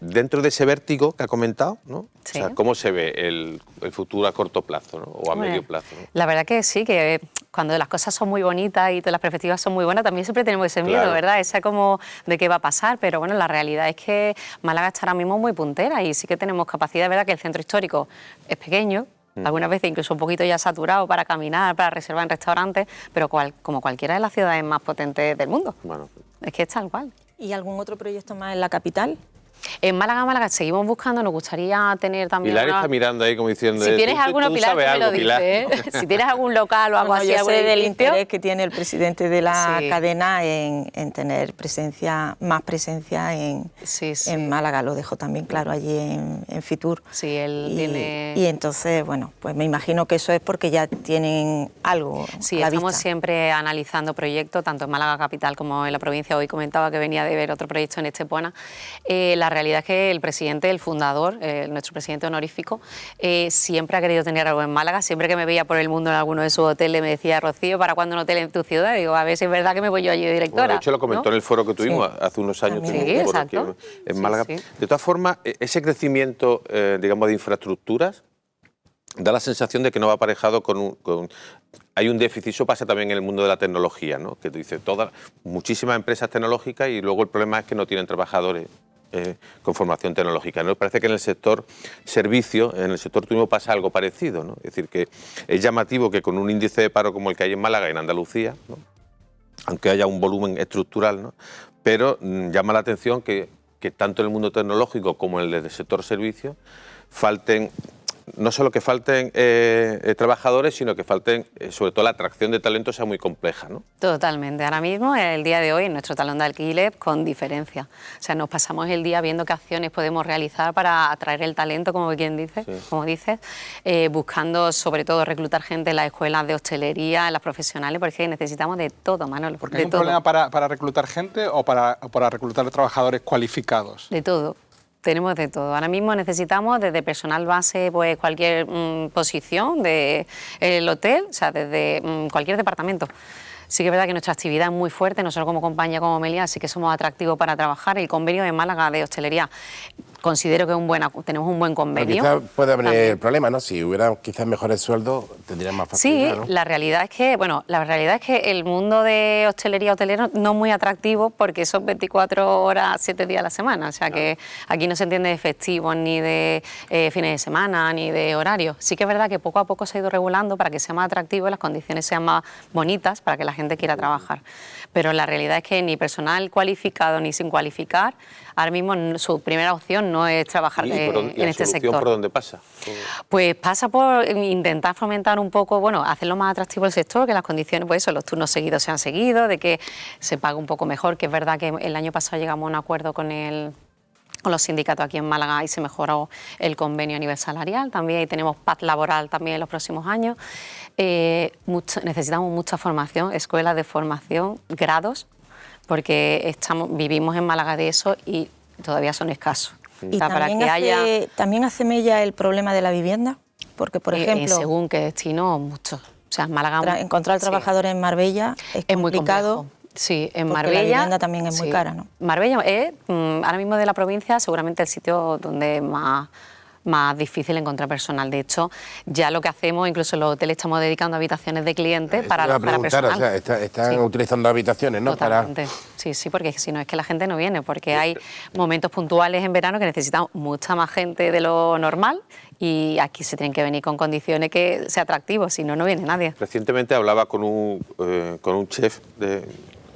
Dentro de ese vértigo que ha comentado, ¿no? Sí. O sea, ¿cómo se ve el futuro a corto plazo, ¿no? O a medio plazo, ¿no? La verdad que sí, que cuando las cosas son muy bonitas y todas las perspectivas son muy buenas, también siempre tenemos ese miedo, claro, ¿verdad? Esa como de qué va a pasar, pero bueno, la realidad es que Málaga está ahora mismo muy puntera y sí que tenemos capacidad, ¿verdad? Que el centro histórico es pequeño, algunas veces incluso un poquito ya saturado para caminar, para reservar en restaurantes, pero como cualquiera de las ciudades más potentes del mundo. Bueno, es que es tal cual. ¿Y algún otro proyecto más en la capital? En Málaga seguimos buscando, nos gustaría tener también... Pilar está mirando ahí como diciendo... Si tienes alguno, Pilar, que me lo dice, ¿eh? Si tienes algún local o algo así... Yo sé del interés que tiene el presidente de la cadena en tener más presencia en Málaga, lo dejo también claro allí en Fitur. Sí, él tiene... Y entonces, bueno, pues me imagino que eso es porque ya tienen algo Sí, a la estamos vista. siempre analizando proyectos, tanto en Málaga capital como en la provincia. Hoy comentaba que venía de ver otro proyecto en Estepona. La realidad es que el presidente, el fundador, nuestro presidente honorífico, siempre ha querido tener algo en Málaga. Siempre que me veía por el mundo en alguno de sus hoteles me decía, Rocío, ¿para cuándo un hotel en tu ciudad? Digo, a ver si es verdad que me voy yo allí de directora. Bueno, de hecho lo comentó, ¿no?, en el foro que tuvimos hace unos años. Sí, exacto. En Málaga. Sí. De todas formas, ese crecimiento, digamos, de infraestructuras da la sensación de que no va aparejado hay un déficit. Eso pasa también en el mundo de la tecnología, ¿no? Que tú dices, muchísimas empresas tecnológicas, y luego el problema es que no tienen trabajadores con formación tecnológica, ¿no? Parece que en el sector servicio, en el sector turismo pasa algo parecido, ¿no? Es decir, que es llamativo que con un índice de paro como el que hay en Málaga y en Andalucía, ¿no?, aunque haya un volumen estructural, ¿no?, pero llama la atención que tanto en el mundo tecnológico como en el del sector servicio no solo que falten trabajadores, sino que falten, sobre todo la atracción de talento sea muy compleja, ¿no? Totalmente. Ahora mismo, el día de hoy, en nuestro talón de alquiler, con diferencia. O sea, nos pasamos el día viendo qué acciones podemos realizar para atraer el talento, como quien dice, como dices, buscando sobre todo reclutar gente en las escuelas de hostelería, en las profesionales, porque necesitamos de todo, Manolo. ¿Porque hay un problema para reclutar gente o para reclutar trabajadores cualificados? De todo. Tenemos de todo. Ahora mismo necesitamos desde personal base, pues cualquier posición del hotel, o sea, desde cualquier departamento. Sí que es verdad que nuestra actividad es muy fuerte, nosotros como compañía, como Meliá, sí que somos atractivos para trabajar. El convenio de Málaga de hostelería considero que tenemos un buen convenio. Pero quizás puede haber el problema, ¿no? Si hubiera quizás mejores sueldos, tendrían más facilidad, ¿no? Sí, la realidad es que el mundo de hostelería hotelero no es muy atractivo porque son 24 horas, 7 días a la semana. O sea que aquí no se entiende de festivos, ni de fines de semana, ni de horarios. Sí que es verdad que poco a poco se ha ido regulando para que sea más atractivo y las condiciones sean más bonitas para que la gente quiera trabajar. Pero la realidad es que ni personal cualificado ni sin cualificar, ahora mismo su primera opción no es trabajar en este sector. ¿Por dónde pasa? Pues pasa por intentar fomentar un poco, bueno, hacerlo más atractivo el sector, que las condiciones, pues eso, los turnos seguidos sean seguidos, de que se pague un poco mejor, que es verdad que el año pasado llegamos a un acuerdo con los sindicatos aquí en Málaga y se mejoró el convenio a nivel salarial. También tenemos paz laboral también en los próximos años. Necesitamos mucha formación, escuelas de formación, grados, porque vivimos en Málaga de eso y todavía son escasos. Y también hace mella el problema de la vivienda, porque por ejemplo... según qué destino, mucho. O sea, en Málaga... Encontrar trabajadores en Marbella es complicado. Muy complejo. Sí, en Marbella la vivienda también es muy cara, ¿no? Marbella es, ahora mismo de la provincia, seguramente el sitio donde es más difícil encontrar personal. De hecho, ya lo que hacemos, incluso en los hoteles estamos dedicando habitaciones de clientes para personal. O sea, están utilizando habitaciones, ¿no? Totalmente. Sí, porque si no es que la gente no viene, porque hay momentos puntuales en verano que necesitamos mucha más gente de lo normal y aquí se tienen que venir con condiciones que sea atractivo, si no, no viene nadie. Recientemente hablaba con un chef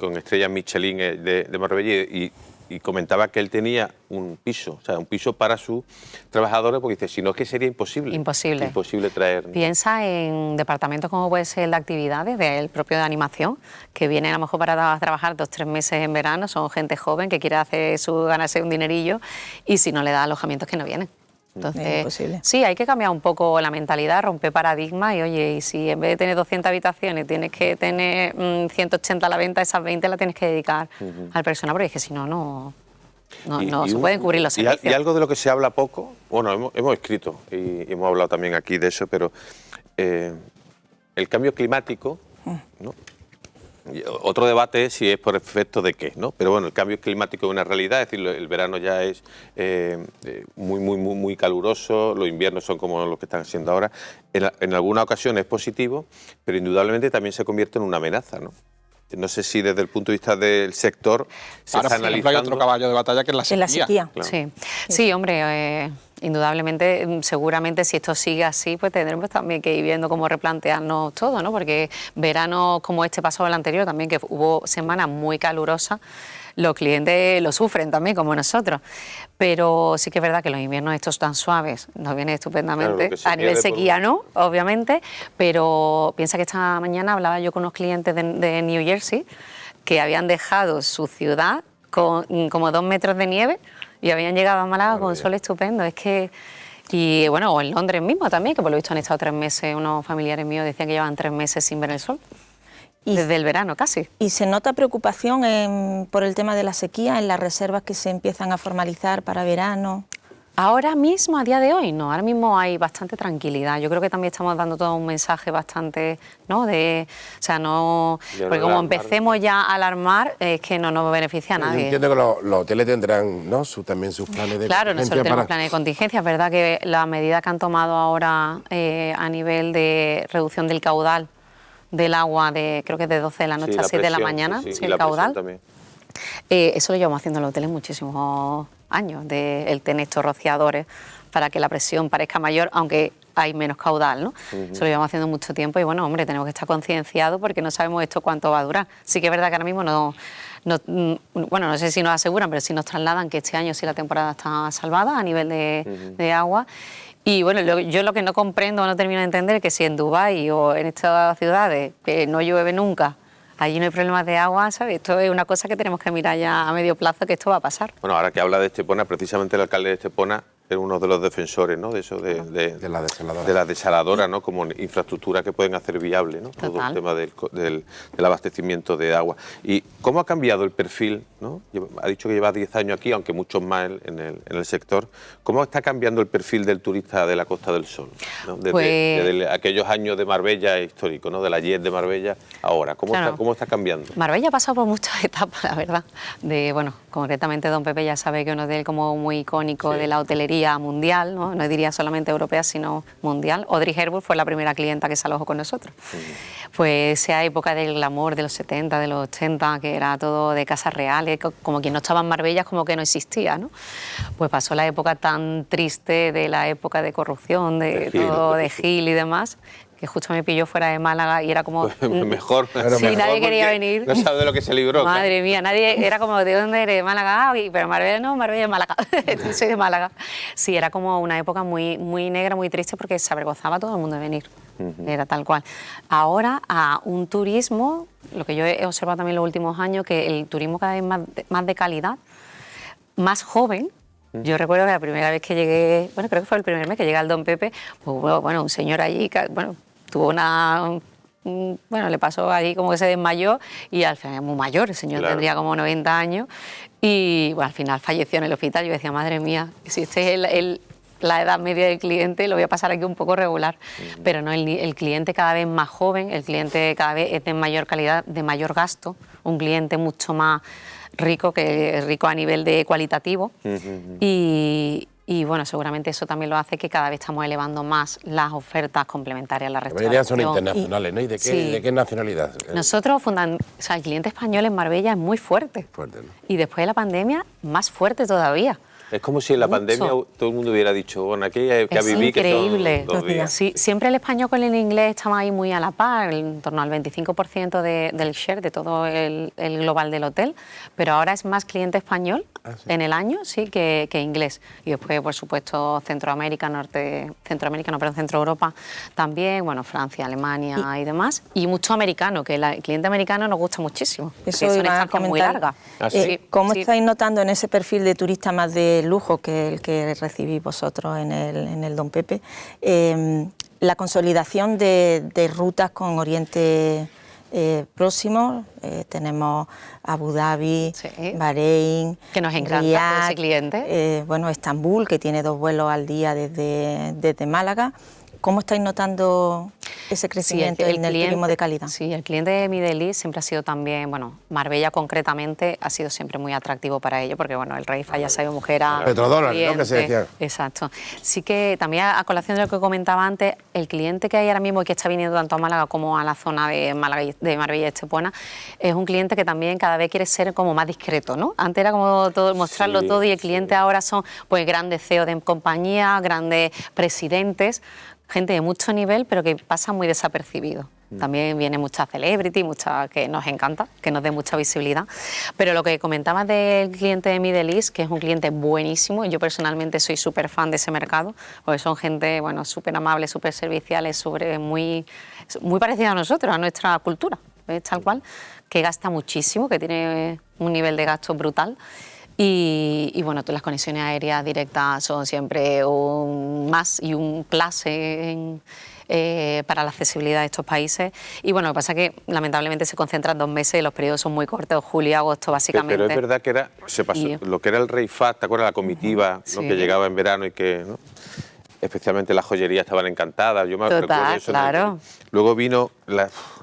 con estrellas Michelin de Marbella y comentaba que él tenía un piso para sus trabajadores, porque dice, si no es que sería imposible. Imposible traer. Piensa en departamentos como puede ser el de actividades, del propio de animación, que vienen a lo mejor para trabajar 2 o 3 meses en verano, son gente joven que quiere ganarse un dinerillo y si no le da alojamientos que no vienen. Entonces, sí, hay que cambiar un poco la mentalidad, romper paradigmas y oye, y si en vez de tener 200 habitaciones tienes que tener 180 a la venta, esas 20 las tienes que dedicar al personal, porque es que si no, no se pueden cubrir los servicios. Y algo de lo que se habla poco, bueno, hemos escrito y hemos hablado también aquí de eso, pero el cambio climático, ¿no? Otro debate es si es por efecto de qué, ¿no? Pero bueno, el cambio climático es una realidad, es decir, el verano ya es muy caluroso, los inviernos son como los que están siendo ahora. En alguna ocasión es positivo, pero indudablemente también se convierte en una amenaza, ¿no? No sé si desde el punto de vista del sector se está analizando. Hay otro caballo de batalla que es la sequía. En la sequía. Claro. Sí, hombre, indudablemente, seguramente si esto sigue así, pues tendremos también que ir viendo cómo replantearnos todo, ¿no? Porque verano como este pasado el anterior también, que hubo semanas muy calurosas, los clientes lo sufren también, como nosotros. Pero sí que es verdad que los inviernos estos tan suaves nos vienen estupendamente. Claro, a nivel sequía no, obviamente, pero piensa que esta mañana hablaba yo con unos clientes de New Jersey que habían dejado su ciudad con como 2 metros de nieve y habían llegado a Málaga con un sol estupendo. Es que... Y bueno, o en Londres mismo también, que por lo visto han estado 3 meses, unos familiares míos decían que llevan 3 meses sin ver el sol. Desde el verano casi. ¿Y se nota preocupación por el tema de la sequía en las reservas que se empiezan a formalizar para verano? Ahora mismo, a día de hoy, no. Ahora mismo hay bastante tranquilidad. Yo creo que también estamos dando todo un mensaje bastante, ¿no? O sea, no... Porque como empecemos ya a alarmar, es que no nos beneficia a nadie. Yo entiendo que los hoteles tendrán, ¿no? también sus planes de claro, contingencia. Nosotros tenemos planes de contingencia. Es verdad que la medida que han tomado ahora a nivel de reducción del caudal del agua, creo que es de 12 de la noche a 7 de la mañana, el caudal. Eso lo llevamos haciendo en los hoteles muchísimos años, el tener estos rociadores para que la presión parezca mayor, aunque hay menos caudal, ¿no? Eso lo llevamos haciendo mucho tiempo y bueno, hombre, tenemos que estar concienciados porque no sabemos esto cuánto va a durar. Sí que es verdad que ahora mismo bueno, no sé si nos aseguran, pero sí nos trasladan que este año sí la temporada está salvada a nivel de agua. Y bueno, yo lo que no comprendo o no termino de entender es que si en Dubái o en estas ciudades que no llueve nunca, allí no hay problemas de agua, ¿sabes? Esto es una cosa que tenemos que mirar ya a medio plazo, que esto va a pasar. Bueno, ahora que habla de Estepona, precisamente el alcalde de Estepona es uno de los defensores, ¿no? De eso, de la desaladora. De la desaladora, ¿no? Como infraestructura que pueden hacer viable, ¿no? Total. Todo el tema del abastecimiento de agua. ¿Y cómo ha cambiado el perfil, ¿no? Ha dicho que lleva 10 años aquí, aunque muchos más en el sector. ¿Cómo está cambiando el perfil del turista de la Costa del Sol, ¿no? Desde aquellos años de Marbella histórico, ¿no? De la Jet de Marbella, ahora. ¿Cómo está cambiando? Marbella ha pasado por muchas etapas, la verdad. Bueno, concretamente Don Pepe ya sabe que es un hotel como muy icónico de la hotelería mundial, no diría solamente europea, sino mundial. Audrey Hepburn fue la primera clienta que se alojó con nosotros. Pues esa época del glamour de los 70, de los 80, que era todo de casas reales, como quien no estaba en Marbella, como que no existía, ¿no? Pues pasó la época tan triste de la época de corrupción, de todo, de Gil y demás, que justo me pilló fuera de Málaga y era como... mejor. Sí, nadie quería venir. No sabe de lo que se libró. Madre mía, nadie... Era como, ¿de dónde eres? Málaga, pero Marbella no, Marbella es Málaga. Soy de Málaga. Sí, era como una época muy, muy negra, muy triste, porque se avergonzaba todo el mundo de venir. Era tal cual. Ahora, a un turismo, lo que yo he observado también en los últimos años, que el turismo cada vez más de calidad, más joven. Yo recuerdo que la primera vez que llegué, bueno, creo que fue el primer mes que llegué al Don Pepe, pues bueno, un señor allí, bueno, tuvo bueno, le pasó allí como que se desmayó y al final es muy mayor, el señor tendría como 90 años y bueno, al final falleció en el hospital. Yo decía, madre mía, si este es la edad media del cliente, lo voy a pasar aquí un poco regular. Pero no, el cliente cada vez más joven, el cliente cada vez es de mayor calidad, de mayor gasto, un cliente mucho más rico a nivel de cualitativo y bueno, seguramente eso también lo hace que cada vez estamos elevando más las ofertas complementarias a la restauración. La mayoría son internacionales, ¿no? ¿Y de qué nacionalidad? Nosotros, el cliente español en Marbella es muy fuerte. Fuerte, ¿no? Y después de la pandemia, más fuerte todavía. Es como si en la pandemia todo el mundo hubiera dicho, bueno, aquí que viví que son 2 días. Sí, siempre el español con el inglés estaba ahí muy a la par, en torno al 25% del share de todo el global del hotel, pero ahora es más cliente español en el año que inglés. Y después, por supuesto, Centro Europa también, bueno, Francia, Alemania y demás, y mucho americano, que el cliente americano nos gusta muchísimo. Eso es una estancia muy larga. ¿Cómo estáis notando en ese perfil de turista más de lujo que el que recibís vosotros en el Don Pepe, la consolidación de rutas con Oriente Próximo? Tenemos Abu Dhabi, Bahrein, que nos encanta Riyadh, ese cliente. Bueno, Estambul, que tiene 2 vuelos al día desde Málaga. ¿Cómo estáis notando ese crecimiento en el turismo de calidad? Sí, el cliente de Middle East siempre ha sido también, bueno, Marbella concretamente ha sido siempre muy atractivo para ello, porque bueno, el rey Fayez sabe mujer a petrodólares, ¿no? Que se decía. Exacto. Sí que también a colación de lo que comentaba antes, el cliente que hay ahora mismo y que está viniendo tanto a Málaga como a la zona de Marbella y Estepona, es un cliente que también cada vez quiere ser como más discreto, ¿no? Antes era como mostrarlo todo y el cliente ahora son pues grandes CEO de compañía, grandes presidentes, gente de mucho nivel, pero que pasa muy desapercibido. También viene mucha celebrity, mucha que nos encanta, que nos dé mucha visibilidad. Pero lo que comentabas del cliente de Middle East, que es un cliente buenísimo, yo personalmente soy súper fan de ese mercado, porque son gente, bueno, súper amable, súper serviciales, muy parecida a nosotros, a nuestra cultura, tal cual, que gasta muchísimo, que tiene un nivel de gasto brutal. Y bueno, las conexiones aéreas directas son siempre un más y un plus para la accesibilidad de estos países. Y bueno, lo que pasa es que lamentablemente se concentran 2 meses y los periodos son muy cortos, julio y agosto básicamente. Pero es verdad que se pasó lo que era el Rey Fahd, ¿te acuerdas? La comitiva, ¿no? Que llegaba en verano y que, ¿no? Especialmente las joyerías estaban encantadas. Yo me recuerdo eso. Claro. Luego vino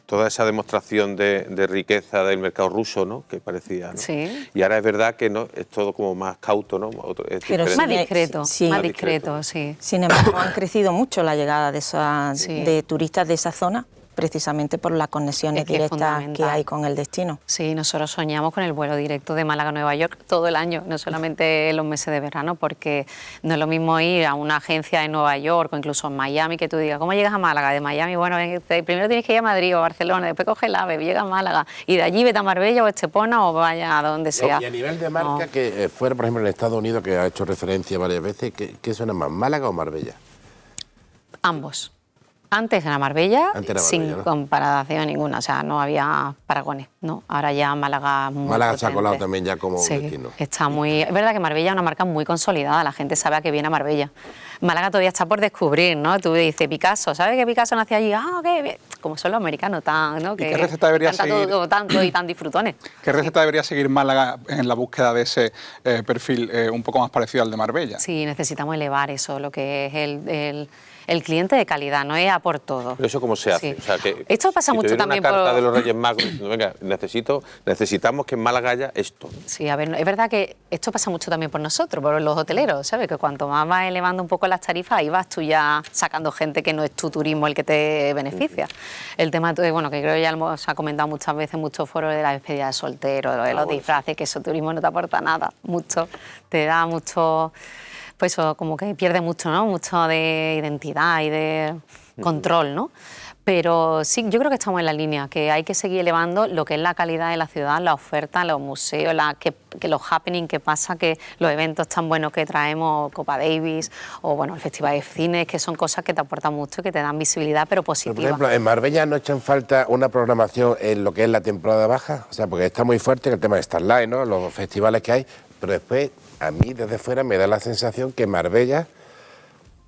toda esa demostración de riqueza del mercado ruso, ¿no? Que parecía, ¿no? Sí. Y ahora es verdad que no, es todo como más cauto, ¿no? Pero más discreto, más discreto, sí. Sin embargo, han crecido mucho la llegada de turistas de esa zona, precisamente por las conexiones directas que hay con el destino. Sí, nosotros soñamos con el vuelo directo de Málaga a Nueva York todo el año, no solamente en los meses de verano, porque no es lo mismo ir a una agencia en Nueva York o incluso en Miami que tú digas, ¿cómo llegas a Málaga? De Miami, bueno, primero tienes que ir a Madrid o a Barcelona, después coges el AVE, llegas a Málaga y de allí vete a Marbella o Estepona o vaya a donde sea. Y a nivel de marca, que fuera, por ejemplo, en Estados Unidos, que ha hecho referencia varias veces, ¿qué suena más, Málaga o Marbella? Ambos. Antes era Marbella, sin ¿no? comparación ninguna, o sea, no había paragones, ¿no? Ahora ya Málaga muy Málaga potente. se ha colado también ya como sí, destino. Está muy... Es verdad que Marbella es una marca muy consolidada, la gente sabe a qué viene a Marbella. Málaga todavía está por descubrir, ¿no? Tú dices, Picasso, ¿sabes que Picasso nació allí? Ah, qué bien. Como son los americanos, tan, ¿no? ¿Y qué receta debería seguir? Todo tanto y tan disfrutones. ¿Qué receta debería seguir Málaga en la búsqueda de ese perfil un poco más parecido al de Marbella? Sí, necesitamos elevar eso, lo que es el cliente de calidad, no es a por todo. ¿Pero eso cómo se hace? Sí. O sea, que esto pasa si mucho también una carta por... de los Reyes Magos diciendo, venga, necesitamos que en Málaga haya esto. Sí, a ver, es verdad que esto pasa mucho también por nosotros, por los hoteleros, ¿sabes? Que cuanto más vas elevando un poco las tarifas, ahí vas tú ya sacando gente que no es tu turismo el que te beneficia. El tema, bueno, que creo ya lo ha comentado muchas veces en muchos foros de la despedida de soltero, de los disfraces, que eso turismo no te aporta nada, mucho, te da mucho... Pues eso, como que pierde mucho, ¿no? Mucho de identidad y de control, ¿no? Pero sí, yo creo que estamos en la línea, que hay que seguir elevando lo que es la calidad de la ciudad, la oferta, los museos, que los happenings que pasa, que los eventos tan buenos que traemos, Copa Davis o bueno, el Festival de Cine, que son cosas que te aportan mucho y que te dan visibilidad, pero positiva. Pero, por ejemplo, en Marbella no echan falta una programación en lo que es la temporada baja, o sea, porque está muy fuerte el tema de Starlight, ¿no? Los festivales que hay, pero después a mí desde fuera me da la sensación que Marbella,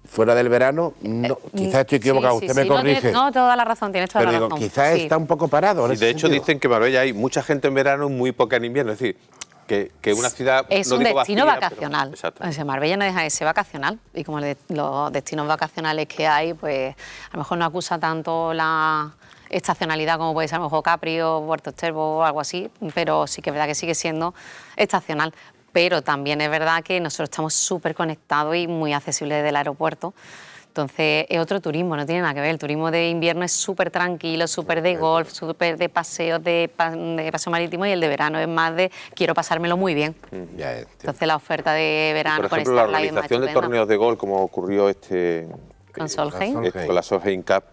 fuera del verano, no, quizás estoy equivocado, usted me corrige. No, toda la razón, tienes toda la razón. Quizás está un poco parado. Y de hecho dicen que en Marbella hay mucha gente en verano, muy poca en invierno, es decir, que una ciudad... Es un destino vacacional. Exacto. O sea, Marbella no deja de ser vacacional y como los destinos vacacionales que hay, pues a lo mejor no acusa tanto la estacionalidad como puede ser a lo mejor Capri o Puerto Exterbo o algo así, pero sí que es verdad que sigue siendo estacional. Pero también es verdad que nosotros estamos súper conectados y muy accesibles desde el aeropuerto. Entonces es otro turismo, no tiene nada que ver. El turismo de invierno es súper tranquilo, súper de golf, súper de paseos, de paseo marítimo, y el de verano es más de quiero pasármelo muy bien. Entonces la oferta de verano... Por ejemplo, la organización de torneos de golf, como ocurrió con Solheim, con la Solheim Cup,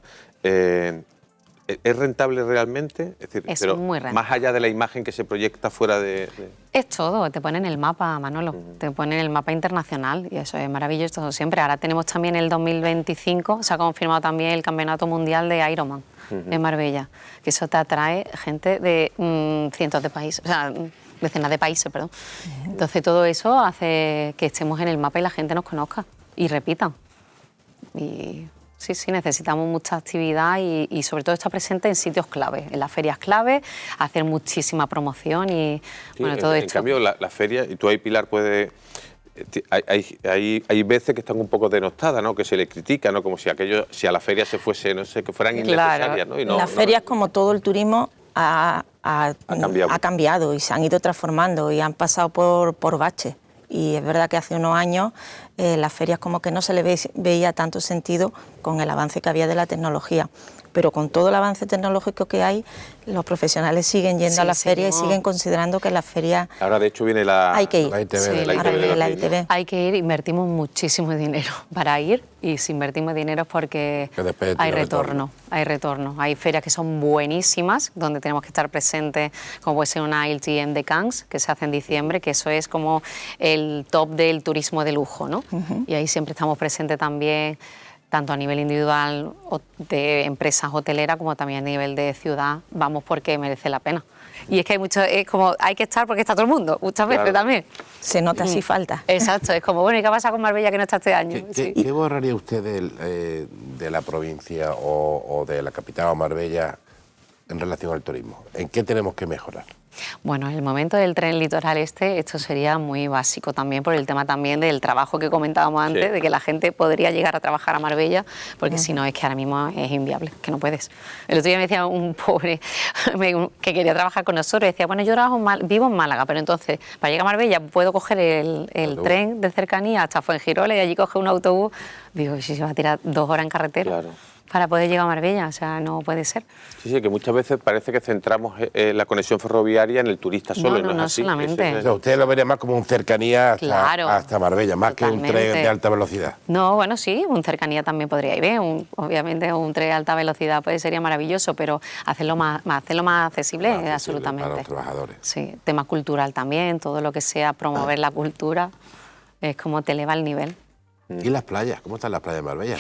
¿es rentable realmente? Es decir, es pero muy rentable. Más allá de la imagen que se proyecta fuera de... Es todo, te ponen el mapa, Manolo, te ponen el mapa internacional y eso es maravilloso siempre. Ahora tenemos también el 2025, se ha confirmado también el Campeonato Mundial de Ironman en Marbella, que eso te atrae gente de cientos de países, o sea, decenas de países, perdón. Entonces todo eso hace que estemos en el mapa y la gente nos conozca y repitan. Y... Sí, necesitamos mucha actividad y sobre todo estar presente en sitios clave, en las ferias clave, hacer muchísima promoción y sí, bueno, todo esto. En cambio, la feria, y tú ahí, Pilar, puedes... Hay veces que están un poco denostadas, ¿no? Que se le critica, ¿no? Como si a la feria se fuese, no sé, que fueran innecesarias, ¿no? Y no, las ferias, como todo el turismo, ha cambiado y se han ido transformando y han pasado por baches. Y es verdad que hace unos años las ferias como que no se le veía tanto sentido con el avance que había de la tecnología. Pero con todo el avance tecnológico que hay, los profesionales siguen yendo a las ferias y siguen considerando que las ferias... Ahora, de hecho, viene la... Hay que ir. La ITV, Sí, la ahora ITV, viene la ITV. Hay que ir, invertimos muchísimo dinero para ir, y si invertimos dinero es porque Que después hay tiene retorno, hay retorno. Hay ferias que son buenísimas, donde tenemos que estar presentes, como puede ser una ILTM de Cannes, que se hace en diciembre, que eso es como el top del turismo de lujo, ¿no? Y ahí siempre estamos presentes también, tanto a nivel individual de empresas hoteleras como también a nivel de ciudad. Vamos porque merece la pena. Y es que hay mucho, es como hay que estar porque está todo el mundo, muchas veces también. Se nota si falta. Exacto, es como, bueno, ¿y qué pasa con Marbella que no está este año? ¿Qué borraría usted de la provincia o de la capital o Marbella en relación al turismo? ¿En qué tenemos que mejorar? Bueno, en el momento del tren litoral este, esto sería muy básico también por el tema también del trabajo que comentábamos antes, Sí. de que la gente podría llegar a trabajar a Marbella, porque si no es que ahora mismo es inviable, que no puedes. El otro día me decía un pobre que quería trabajar con nosotros, decía, bueno, yo vivo en Málaga, pero entonces para llegar a Marbella puedo coger el tren de cercanía hasta Fuengirola y allí coger un autobús. Digo, si se va a tirar 2 horas en carretera. Claro. Para poder llegar a Marbella, o sea, no puede ser. Sí, que muchas veces parece que centramos la conexión ferroviaria en el turista solo, No, y no es no así. solamente. O sea, usted lo vería más como un cercanía Claro. hasta Marbella, más que un tren Totalmente. de alta velocidad. No, bueno, sí, un cercanía también podría ir bien. Obviamente un tren de alta velocidad pues sería maravilloso, pero hacerlo más accesible, Más accesible absolutamente. para los trabajadores. Sí, tema cultural también, todo lo que sea promover la cultura, es como te eleva el nivel. ¿Y las playas? ¿Cómo están las playas de Marbella?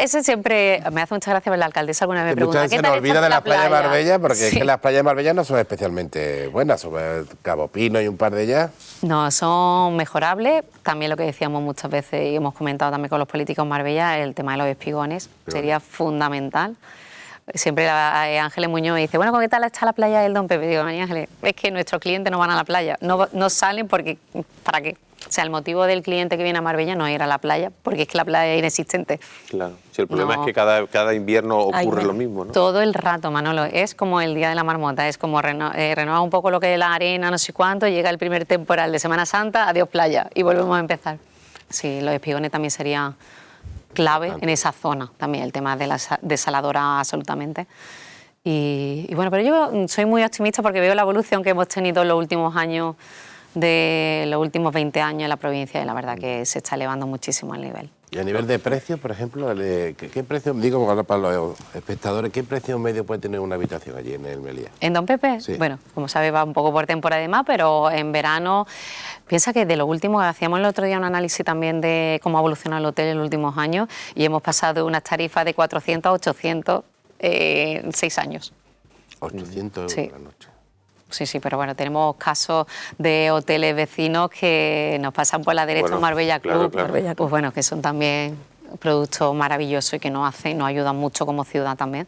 Ese siempre me hace mucha gracia, ver la alcaldesa alguna vez me pregunta, Muchas veces ¿qué se tal nos olvida está de las playas de Marbella, porque es Sí. que las playas de Marbella no son especialmente buenas, sobre Cabo Pino y un par de ellas. No, son mejorables. También lo que decíamos muchas veces y hemos comentado también con los políticos en Marbella, el tema de los espigones sería fundamental. Siempre Ángeles Muñoz dice, bueno, ¿con qué tal está la playa del Don Pepe? Digo, María Ángeles, es que nuestros clientes no van a la playa, no salen porque, ¿para qué? O sea, el motivo del cliente que viene a Marbella no es ir a la playa, porque es que la playa es inexistente. Claro. Si el problema No. es que cada invierno ocurre Ay, lo mismo, ¿no? Todo el rato, Manolo, es como el día de la marmota, es como renovar un poco lo que es la arena, no sé cuánto, llega el primer temporal de Semana Santa, adiós playa, y volvemos a empezar. Sí, los espigones también sería clave en esa zona, también el tema de la desaladora absolutamente. Y bueno, pero yo soy muy optimista porque veo la evolución que hemos tenido en los últimos años, de los últimos 20 años en la provincia, y la verdad que se está elevando muchísimo el nivel. Y a nivel de precios, por ejemplo, ¿qué precio, digo para los espectadores, qué precio medio puede tener una habitación allí en el Meliá? ¿En Don Pepe? Sí. Bueno, como sabes, va un poco por temporada de más, pero en verano, piensa que de lo último, hacíamos el otro día un análisis también de cómo ha evolucionado el hotel en los últimos años, y hemos pasado de unas tarifas de 400 a 800 en 6 años. 800 euros Sí. la noche. Sí, sí, pero bueno, tenemos casos de hoteles vecinos que nos pasan por la derecha, Bueno, Marbella claro, Club, claro. Marbella, pues bueno, que son también productos maravillosos y que nos ayudan mucho como ciudad también,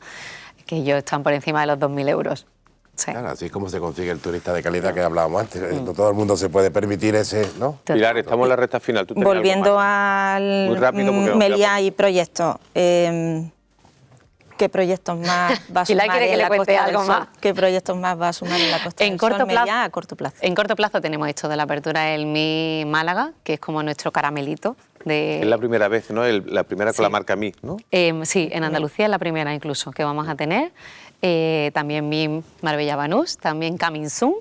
que ellos están por encima de los 2.000 euros. Sí. Claro, así es como se consigue el turista de calidad que hablábamos antes. No todo el mundo se puede permitir ese, ¿no? Pilar, estamos en la recta final. ¿Tú tenías algo Volviendo más? Muy al rápido porque nos Meliá queda y proyectos, ¿qué proyectos más va a Pilar sumar quiere que en le la cuente Costa del algo Sol? más. ¿Qué proyectos más va a sumar en la Costa En del corto Sol plazo- Meliá a corto plazo? En corto plazo tenemos esto de la apertura del Mi Málaga, que es como nuestro caramelito. Es la primera vez, ¿no? La primera con Sí. la marca Mi, ¿no? Sí, en Andalucía es la primera incluso que vamos a tener. También Mi Marbella Banús, también Coming Soon.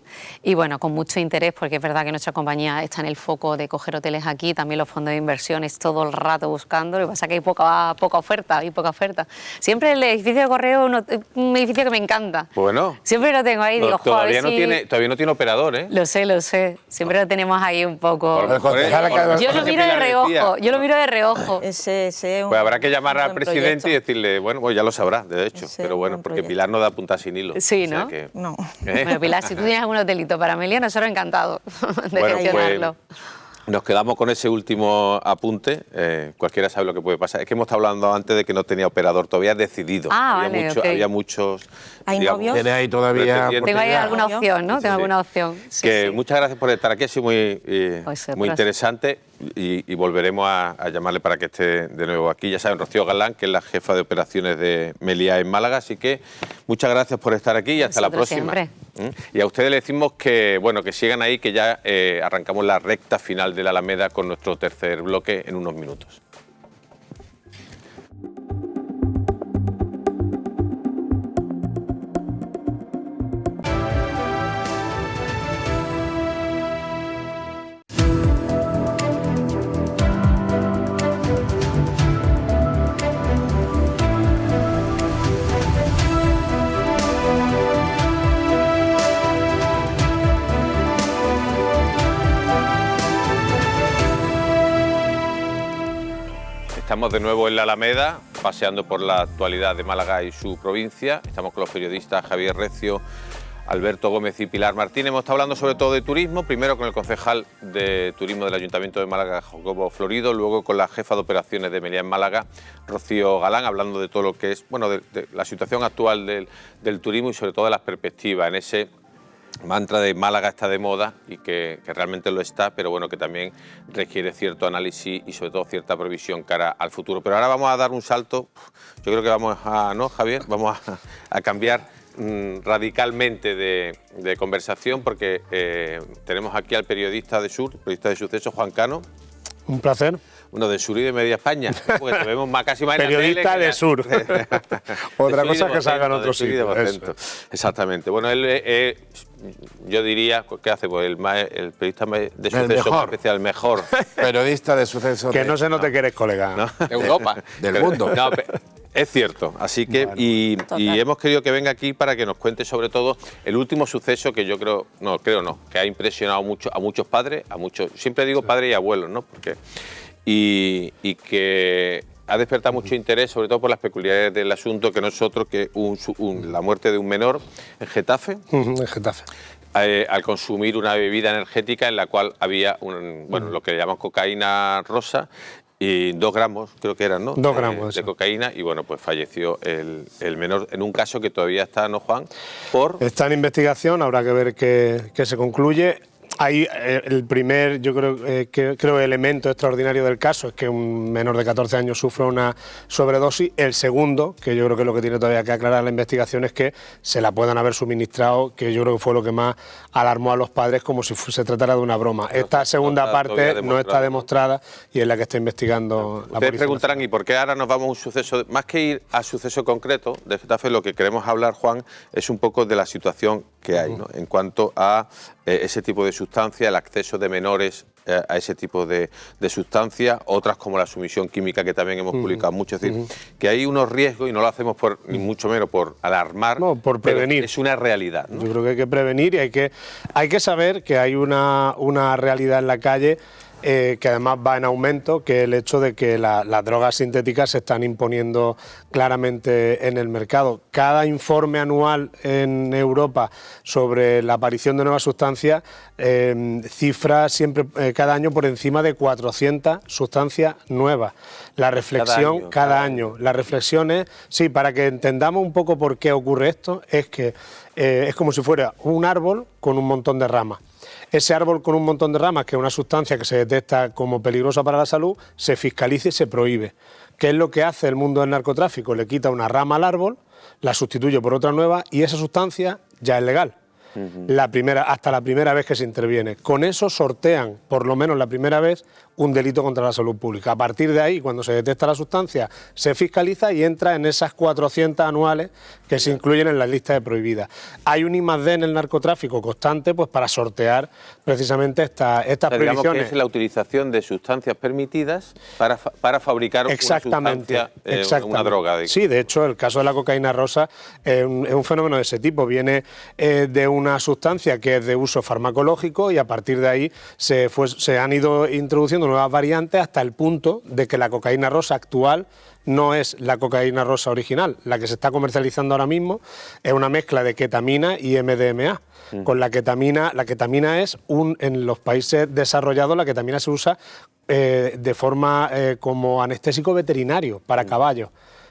Y bueno, con mucho interés, porque es verdad que nuestra compañía está en el foco de coger hoteles aquí, también los fondos de inversiones todo el rato buscando. Lo que pasa es que hay poca oferta. Siempre el edificio de correo es un edificio que me encanta. Bueno. Siempre lo tengo ahí, digo, todavía, joder, todavía no tiene operador, ¿eh? Lo sé. Siempre lo tenemos ahí un poco. El concejal acaba- Yo lo miro de reojo. Ese es un Pues habrá que llamar un al buen presidente y proyecto. decirle, bueno, pues ya lo sabrá, de hecho, Ese pero es un bueno, buen porque proyecto. Pilar no da punta sin hilo. Sí, O sea ¿no? que- No. ¿Eh? Bueno, Pilar, si tú tienes algún hotelito para Amelia, nosotros encantados de Bueno, gestionarlo. nos quedamos con ese último apunte. Cualquiera sabe lo que puede pasar. Es que hemos estado hablando antes de que no tenía operador todavía decidido. Ah, vale, ok. Había muchos. ¿Hay novios? Tiene ahí todavía... pretendientes. Tengo ahí oportunidad. alguna opción, ¿no? Sí, Tengo sí. alguna opción. Sí, Que sí. muchas gracias por estar aquí, ha sido muy Vosotros. interesante. y volveremos a llamarle para que esté de nuevo aquí. Ya saben, Rocío Galán, que es la jefa de operaciones de Meliá en Málaga, así que muchas gracias por estar aquí y hasta la próxima. Siempre. Y a ustedes le decimos que, bueno, que sigan ahí, que ya arrancamos la recta final de la Alameda con nuestro tercer bloque en unos minutos. Estamos de nuevo en la Alameda, paseando por la actualidad de Málaga y su provincia. Estamos con los periodistas Javier Recio, Alberto Gómez y Pilar Martín. Hemos estado hablando sobre todo de turismo, primero con el concejal de turismo del Ayuntamiento de Málaga, Jacobo Florido, luego con la jefa de operaciones de Meliá en Málaga, Rocío Galán, hablando de todo lo que es, bueno, de la situación actual del turismo y sobre todo de las perspectivas en ese mantra de Málaga está de moda y que realmente lo está, pero bueno, que también requiere cierto análisis y sobre todo cierta previsión cara al futuro. Pero ahora vamos a dar un salto, yo creo que vamos a, ¿no, Javier? Vamos a cambiar radicalmente de conversación porque tenemos aquí al periodista de Sur, periodista de sucesos, Juan Cano. Un placer. Uno de Sur y de Media España, porque te vemos casi más en periodista la tele de Sur. Otra cosa es que salga en otro sitio. Exactamente. Bueno, él, yo diría, ¿qué hace? Pues el periodista de sucesos más especial, el mejor. Periodista de sucesos. Que no se note que eres colega. ¿No? De Europa. Del mundo. No, es cierto, así que bueno, y hemos querido que venga aquí para que nos cuente sobre todo el último suceso que yo creo, que ha impresionado mucho a muchos padres, siempre digo padres y abuelos, ¿no? Porque y que ha despertado mucho interés, sobre todo por las peculiaridades del asunto, que nosotros, que la muerte de un menor en Getafe. En Getafe. Al consumir una bebida energética en la cual había lo que le llaman cocaína rosa y 2 gramos, creo que eran, ¿no? 2 gramos de cocaína, y bueno, pues falleció el menor en un caso que todavía está, ¿no, Juan? Está en investigación, habrá que ver qué se concluye. Ahí el primer, yo creo elemento extraordinario del caso es que un menor de 14 años sufre una sobredosis. El segundo, que yo creo que es lo que tiene todavía que aclarar la investigación, es que se la puedan haber suministrado, que yo creo que fue lo que más alarmó a los padres, como si se tratara de una broma. Esta segunda parte no está demostrada y es la que está investigando la policía. Ustedes preguntarán, ¿y por qué ahora nos vamos a un suceso? Más que ir a suceso concreto de Getafe, lo que queremos hablar, Juan, es un poco de la situación que hay, ¿no? En cuanto a ese tipo de sustancia, el acceso de menores a ese tipo de sustancias, otras como la sumisión química que también hemos publicado mucho, es decir, que hay unos riesgos y no lo hacemos ni mucho menos por alarmar, no, por prevenir. Es una realidad, ¿no? Yo creo que hay que prevenir y hay que saber que hay una realidad en la calle que además va en aumento, que el hecho de que las drogas sintéticas se están imponiendo claramente en el mercado. Cada informe anual en Europa sobre la aparición de nuevas sustancias cifra siempre cada año por encima de 400 sustancias nuevas. La reflexión cada año. La reflexión es, sí, para que entendamos un poco por qué ocurre esto, es que es como si fuera un árbol con un montón de ramas. Ese árbol con un montón de ramas, que es una sustancia que se detecta como peligrosa para la salud, se fiscaliza y se prohíbe. ¿Qué es lo que hace el mundo del narcotráfico? Le quita una rama al árbol, la sustituye por otra nueva y esa sustancia ya es legal. Hasta la primera vez que se interviene. Con eso sortean, por lo menos la primera vez, un delito contra la salud pública. A partir de ahí, cuando se detecta la sustancia, se fiscaliza y entra en esas 400 anuales que se incluyen en la lista de prohibidas. Hay un I+D en el narcotráfico constante, pues para sortear precisamente estas prohibiciones. Digamos que es la utilización de sustancias permitidas para fabricar una sustancia, una droga. Sí, de hecho, el caso de la cocaína rosa es un fenómeno de ese tipo. Viene de una sustancia que es de uso farmacológico y a partir de ahí se han ido introduciendo nuevas variantes hasta el punto de que la cocaína rosa actual no es la cocaína rosa original. La que se está comercializando ahora mismo es una mezcla de ketamina y MDMA. Con la ketamina es en los países desarrollados la ketamina se usa de forma como anestésico veterinario para caballos.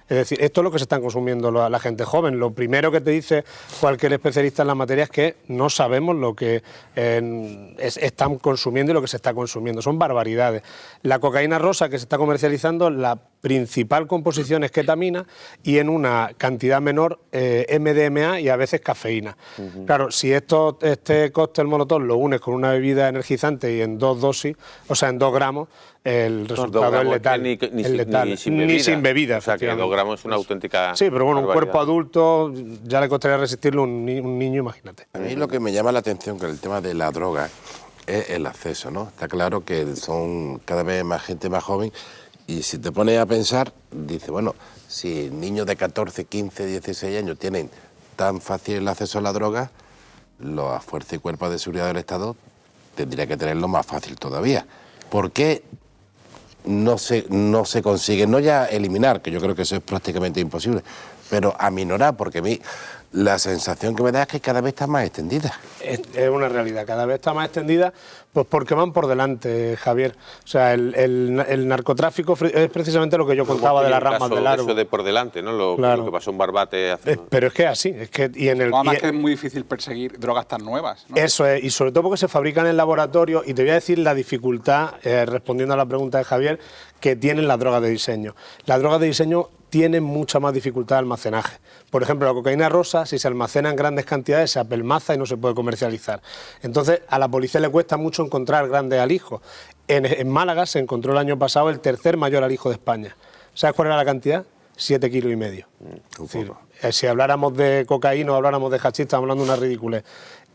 Es decir, esto es lo que se están consumiendo la gente joven. Lo primero que te dice cualquier especialista en la materia es que no sabemos lo que están consumiendo y lo que se está consumiendo. Son barbaridades. La cocaína rosa que se está comercializando, la principal composición es ketamina y en una cantidad menor MDMA y a veces cafeína. Claro, si este cóctel molotov lo unes con una bebida energizante y en 2 dosis, o sea, en 2 gramos, el resultado es letal. Ni sin bebida. O sea, que 2 gramos es una auténtica... Sí, pero bueno, un barbaridad. cuerpo adulto ya le costaría resistirlo un niño, imagínate. A mí lo que me llama la atención con el tema de la droga es el acceso, ¿no? Está claro que son cada vez más gente más joven y si te pones a pensar, dice, bueno, si niños de 14, 15, 16 años tienen tan fácil el acceso a la droga, las fuerzas y cuerpos de seguridad del Estado tendría que tenerlo más fácil todavía. ¿Por qué no se consigue, no ya eliminar, que yo creo que eso es prácticamente imposible, pero aminorar? Porque a mí la sensación que me da es que cada vez está más extendida. Es una realidad, cada vez está más extendida, pues porque van por delante, Javier. O sea, el narcotráfico es precisamente lo que yo contaba de las ramas del árbol. Eso de por delante, ¿no? Lo que pasó en Barbate hace... Pero es que es así, es que... Además que es muy difícil perseguir drogas tan nuevas, ¿no? Eso es, y sobre todo porque se fabrican en laboratorio, y te voy a decir la dificultad, respondiendo a la pregunta de Javier, que tienen las drogas de diseño. Las drogas de diseño tienen mucha más dificultad de almacenaje. Por ejemplo, la cocaína rosa, si se almacena en grandes cantidades, se apelmaza y no se puede comercializar. Entonces, a la policía le cuesta mucho encontrar grandes alijos. En Málaga se encontró el año pasado el tercer mayor alijo de España. ¿Sabes cuál era la cantidad? 7,5 kilos. Es decir, si habláramos de cocaína o habláramos de hachís, estamos hablando de una ridiculez.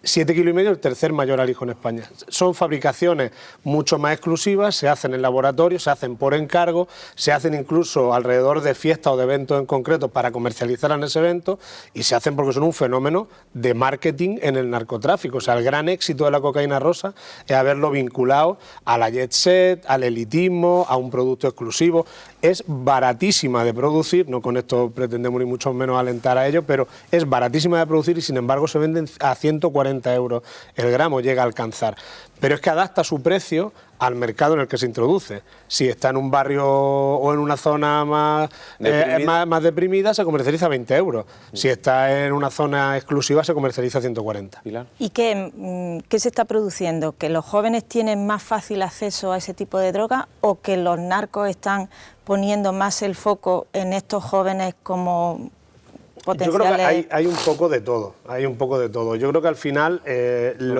7,5 kilos, el tercer mayor alijo en España. Son fabricaciones mucho más exclusivas, se hacen en laboratorio, se hacen por encargo, se hacen incluso alrededor de fiestas o de eventos en concreto para comercializar en ese evento, y se hacen porque son un fenómeno de marketing en el narcotráfico. O sea, el gran éxito de la cocaína rosa es haberlo vinculado a la jet set, al elitismo, a un producto exclusivo. Es baratísima de producir, no con esto pretendemos ni mucho menos alentar a ello, pero es baratísima de producir y sin embargo se venden a 140 euros el gramo, llega a alcanzar. Pero es que adapta su precio al mercado en el que se introduce. Si está en un barrio o en una zona más deprimida, se comercializa a 20 euros. Si está en una zona exclusiva, se comercializa a 140. ¿Y qué se está produciendo? ¿Que los jóvenes tienen más fácil acceso a ese tipo de droga o que los narcos están poniendo más el foco en estos jóvenes como potenciales? Yo creo que hay un poco de todo, Yo creo que al final...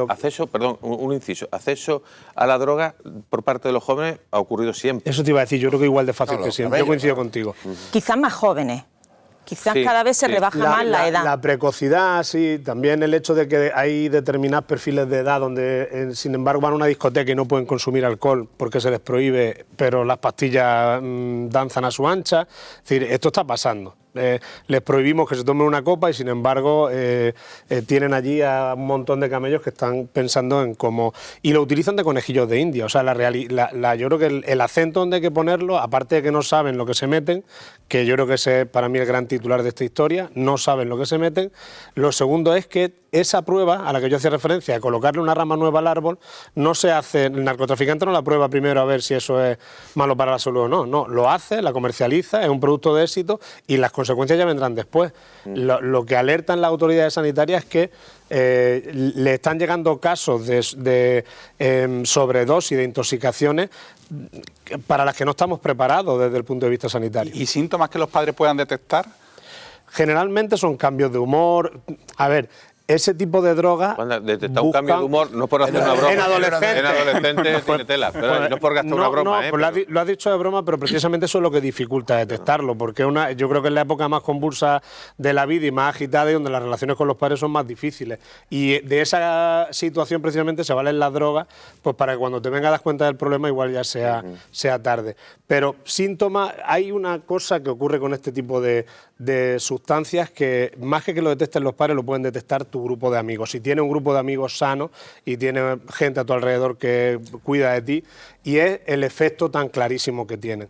Acceso, perdón, un inciso, acceso a la droga por parte de los jóvenes ha ocurrido siempre. Eso te iba a decir, yo creo que igual de fácil que siempre. Yo coincido contigo. Quizás más jóvenes. Quizás cada vez se rebaja más la edad. La precocidad, sí, también el hecho de que hay determinados perfiles de edad donde, sin embargo, van a una discoteca y no pueden consumir alcohol porque se les prohíbe, pero las pastillas danzan a su ancha. Es decir, esto está pasando. Les prohibimos que se tomen una copa y sin embargo tienen allí a un montón de camellos que están pensando en cómo... Y lo utilizan de conejillos de India. O sea, yo creo que el acento donde hay que ponerlo, aparte de que no saben lo que se meten, que yo creo que ese es para mí el gran titular de esta historia, no saben lo que se meten. Lo segundo es que esa prueba a la que yo hacía referencia, de colocarle una rama nueva al árbol, no se hace, el narcotraficante no la prueba primero a ver si eso es malo para la salud o no, no, lo hace, la comercializa, es un producto de éxito y las consecuencias ya vendrán después. Lo que alertan las autoridades sanitarias es que le están llegando casos de sobredosis, de intoxicaciones para las que no estamos preparados desde el punto de vista sanitario. ¿Y síntomas que los padres puedan detectar? Generalmente son cambios de humor. A ver, ese tipo de droga... Detectar un cambio de humor, no por hacer una broma. En adolescentes. En adolescentes tiene tela, pero no por gastar una broma. Pues lo has dicho de broma, pero precisamente eso es lo que dificulta detectarlo, porque yo creo que es la época más convulsa de la vida y más agitada y donde las relaciones con los padres son más difíciles. Y de esa situación precisamente se valen las drogas, pues para que cuando te vengas a dar cuenta del problema igual ya sea tarde. Pero síntomas, hay una cosa que ocurre con este tipo de sustancias que más que lo detecten los padres, lo pueden detectar tu grupo de amigos. Si tienes un grupo de amigos sano y tienes gente a tu alrededor que cuida de ti, y es el efecto tan clarísimo que tienen.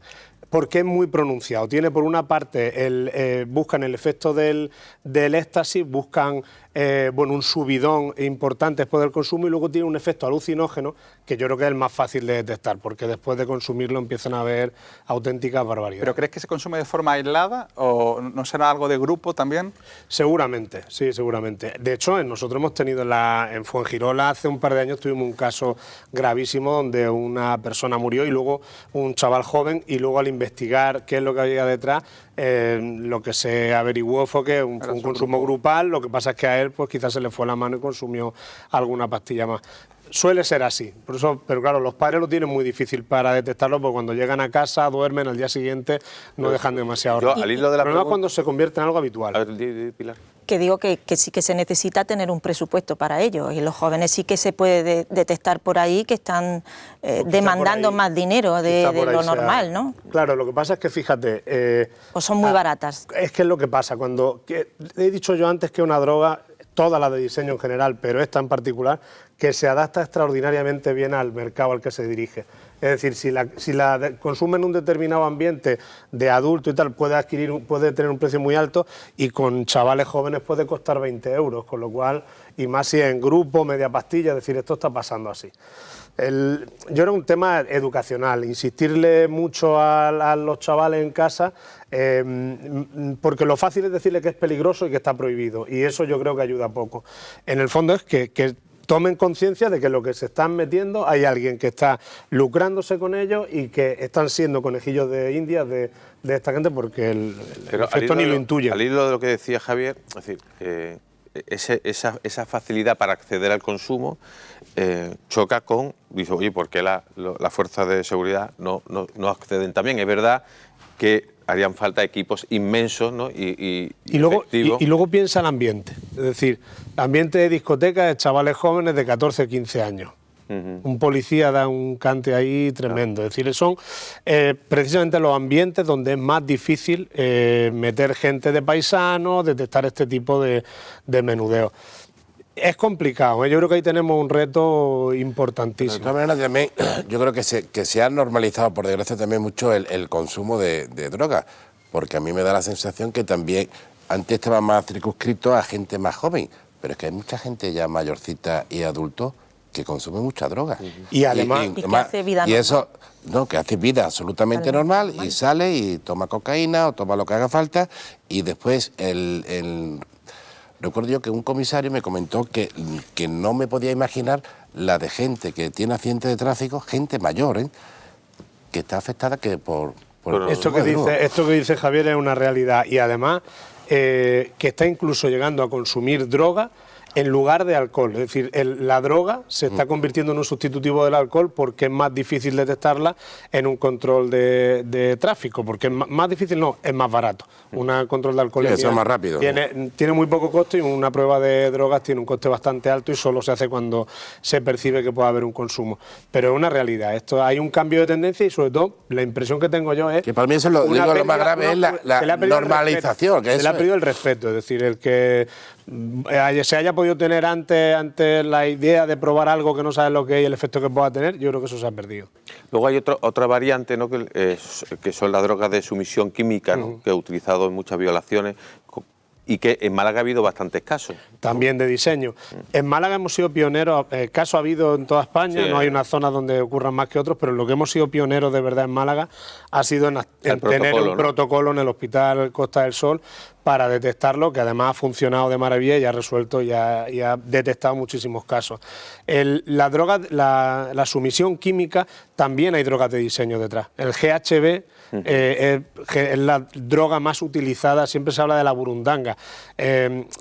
porque es muy pronunciado. Tiene por una parte, buscan el efecto del éxtasis, buscan un subidón importante después del consumo, y luego tiene un efecto alucinógeno que yo creo que es el más fácil de detectar, porque después de consumirlo empiezan a haber auténticas barbaridades. ¿Pero crees que se consume de forma aislada o no será algo de grupo también? Seguramente, sí, seguramente. De hecho, nosotros hemos tenido en Fuengirola hace un par de años tuvimos un caso gravísimo donde una persona murió y luego un chaval joven, y luego al investigar qué es lo que había detrás, lo que se averiguó fue que fue un consumo grupal. Lo que pasa es que a él pues quizás se le fue la mano y consumió alguna pastilla más. Suele ser así, por eso, pero claro, los padres lo tienen muy difícil para detectarlo, porque cuando llegan a casa, duermen, al día siguiente no dejan demasiado rato. Al hilo de la pregunta, cuando se convierte en algo habitual. A ver, Pilar. Que digo que sí que se necesita tener un presupuesto para ello, y los jóvenes sí que se puede detectar por ahí que están demandando más dinero de lo normal, ¿no? Claro, lo que pasa es que fíjate... O son muy baratas. Es que es lo que pasa, he dicho yo antes que una droga, toda la de diseño en general, pero esta en particular, que se adapta extraordinariamente bien al mercado al que se dirige. Es decir, si la consume en un determinado ambiente de adulto y tal, puede tener un precio muy alto, y con chavales jóvenes puede costar 20 euros, con lo cual, y más si en grupo, media pastilla, es decir, esto está pasando así. Yo creo que un tema educacional, insistirle mucho a los chavales en casa, porque lo fácil es decirle que es peligroso y que está prohibido, y eso yo creo que ayuda poco. En el fondo es que tomen conciencia de que lo que se están metiendo, hay alguien que está lucrándose con ello y que están siendo conejillos de indias de esta gente, porque el efecto ni lo intuyen. Al hilo de lo que decía Javier, es decir, esa facilidad para acceder al consumo choca con, dice, oye, ¿por qué las fuerzas de seguridad no acceden también? Es verdad que harían falta equipos inmensos, ¿no? y luego piensa el ambiente, es decir, ambiente de discoteca de chavales jóvenes de 14, 15 años. Un policía da un cante ahí tremendo. Es decir, son precisamente los ambientes donde es más difícil meter gente de paisanos, detectar este tipo de menudeo. Es complicado, yo creo que ahí tenemos un reto importantísimo. De todas maneras, también, yo creo que se ha normalizado, por desgracia, también mucho el consumo de drogas, porque a mí me da la sensación que también antes estaba más circunscrito a gente más joven, pero es que hay mucha gente ya mayorcita y adultos que consume mucha droga. Y además... Y que hace vida normal. Eso, no, que hace vida absolutamente normal, y sale y toma cocaína o toma lo que haga falta, y después recuerdo yo que un comisario me comentó que no me podía imaginar la de gente que tiene accidentes de tráfico, gente mayor, que está afectada que por esto que dice Javier es una realidad, y además que está incluso llegando a consumir droga en lugar de alcohol. Es decir, la droga se está convirtiendo en un sustitutivo del alcohol, porque es más difícil detectarla en un control de tráfico, porque es más difícil, no, es más barato. Un control de alcohol es más rápido. Tiene muy poco coste, y una prueba de drogas tiene un coste bastante alto, y solo se hace cuando se percibe que puede haber un consumo. Pero es una realidad, hay un cambio de tendencia, y sobre todo la impresión que tengo yo es... Que para mí eso lo más grave es la normalización. Se le ha pedido el respeto, es decir, el que se haya podido tener antes la idea de probar algo que no sabes lo que es y el efecto que pueda tener, yo creo que eso se ha perdido. Luego hay otra variante, ¿no? que son las drogas de sumisión química, ¿no? Que he utilizado en muchas violaciones, y que en Málaga ha habido bastantes casos. También de diseño. En Málaga hemos sido pioneros, casos ha habido en toda España, no hay una zona donde ocurran más que otros, pero lo que hemos sido pioneros de verdad en Málaga ha sido en tener un protocolo en el Hospital Costa del Sol para detectarlo, que además ha funcionado de maravilla y ha resuelto y ha detectado muchísimos casos. La sumisión química, también hay drogas de diseño detrás. El GHB es la droga más utilizada, siempre se habla de la burundanga.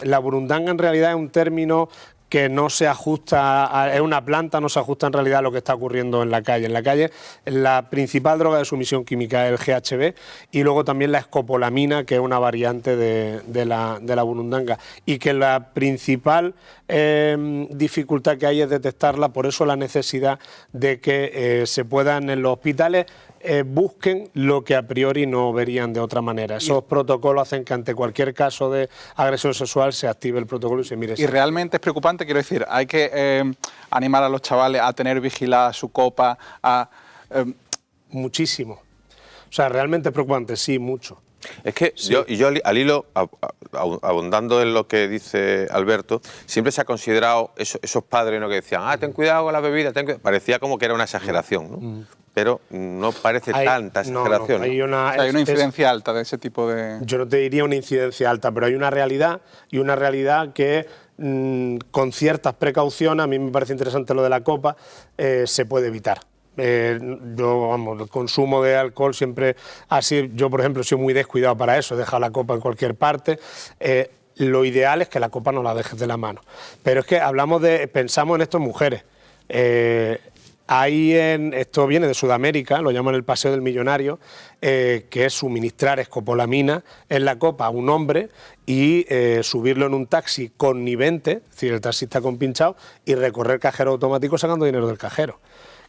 La burundanga en realidad es un término que no se ajusta, es una planta, no se ajusta en realidad a lo que está ocurriendo en la calle. En la calle la principal droga de sumisión química es el GHB, y luego también la escopolamina, que es una variante de la burundanga, y que la principal dificultad que hay es detectarla, por eso la necesidad de que se puedan en los hospitales busquen lo que a priori no verían de otra manera. Esos protocolos hacen que ante cualquier caso de agresión sexual se active el protocolo y se mire. Y realmente es preocupante, quiero decir, hay que animar a los chavales a tener vigilada su copa, muchísimo. O sea, realmente es preocupante, sí, mucho. Es que yo al hilo, abundando en lo que dice Alberto, siempre se ha considerado esos padres, ¿no?, que decían, ten cuidado con la bebida, parecía como que era una exageración, ¿no? Pero no parece tanta exageración. No, hay una incidencia alta de ese tipo de... Yo no te diría una incidencia alta, pero hay una realidad, y una realidad que con ciertas precauciones, a mí me parece interesante lo de la copa, se puede evitar. El consumo de alcohol siempre así. Yo, por ejemplo, soy muy descuidado para eso, he dejado la copa en cualquier parte. Lo ideal es que la copa no la dejes de la mano. Pero es que pensamos en esto en mujeres. Esto viene de Sudamérica, lo llaman el paseo del millonario, que es suministrar escopolamina en la copa a un hombre y subirlo en un taxi connivente, es decir, el taxista compinchado, y recorrer cajero automático sacando dinero del cajero.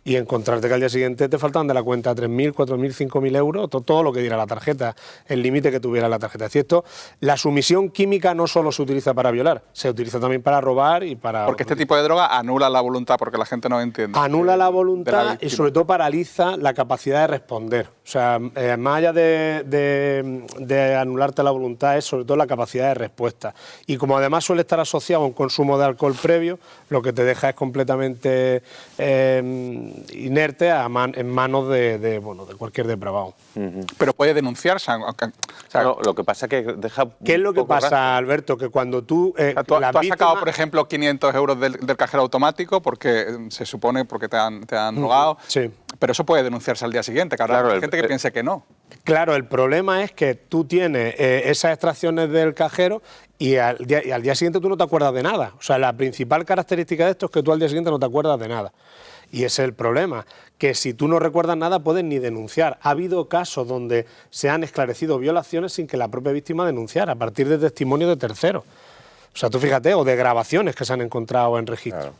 Y encontrarte que al día siguiente te faltaban de la cuenta 3.000, 4.000, 5.000 euros, todo lo que diera la tarjeta, el límite que tuviera la tarjeta. Es cierto, la sumisión química no solo se utiliza para violar, se utiliza también para robar y para... Porque este tipo de droga anula la voluntad, porque la gente no entiende. Anula la voluntad y sobre todo paraliza la capacidad de responder. O sea, más allá de anularte la voluntad, es sobre todo la capacidad de respuesta. Y como además suele estar asociado a un consumo de alcohol previo, lo que te deja es completamente... inerte en manos de cualquier depravado. Pero puede denunciarse. No, lo que pasa es que deja... ¿Qué es lo que pasa, Alberto? Que cuando tú... tú has sacado, por ejemplo, 500 euros del cajero automático porque se supone porque te han drogado. Sí. Pero eso puede denunciarse al día siguiente. Claro, hay gente que piense que no. Claro, el problema es que tú tienes esas extracciones del cajero y al día siguiente tú no te acuerdas de nada. O sea, la principal característica de esto es que tú al día siguiente no te acuerdas de nada. Y ese es el problema, que si tú no recuerdas nada puedes ni denunciar. Ha habido casos donde se han esclarecido violaciones sin que la propia víctima denunciara, a partir de testimonio de terceros. O sea, tú fíjate, o de grabaciones que se han encontrado en registro. Claro.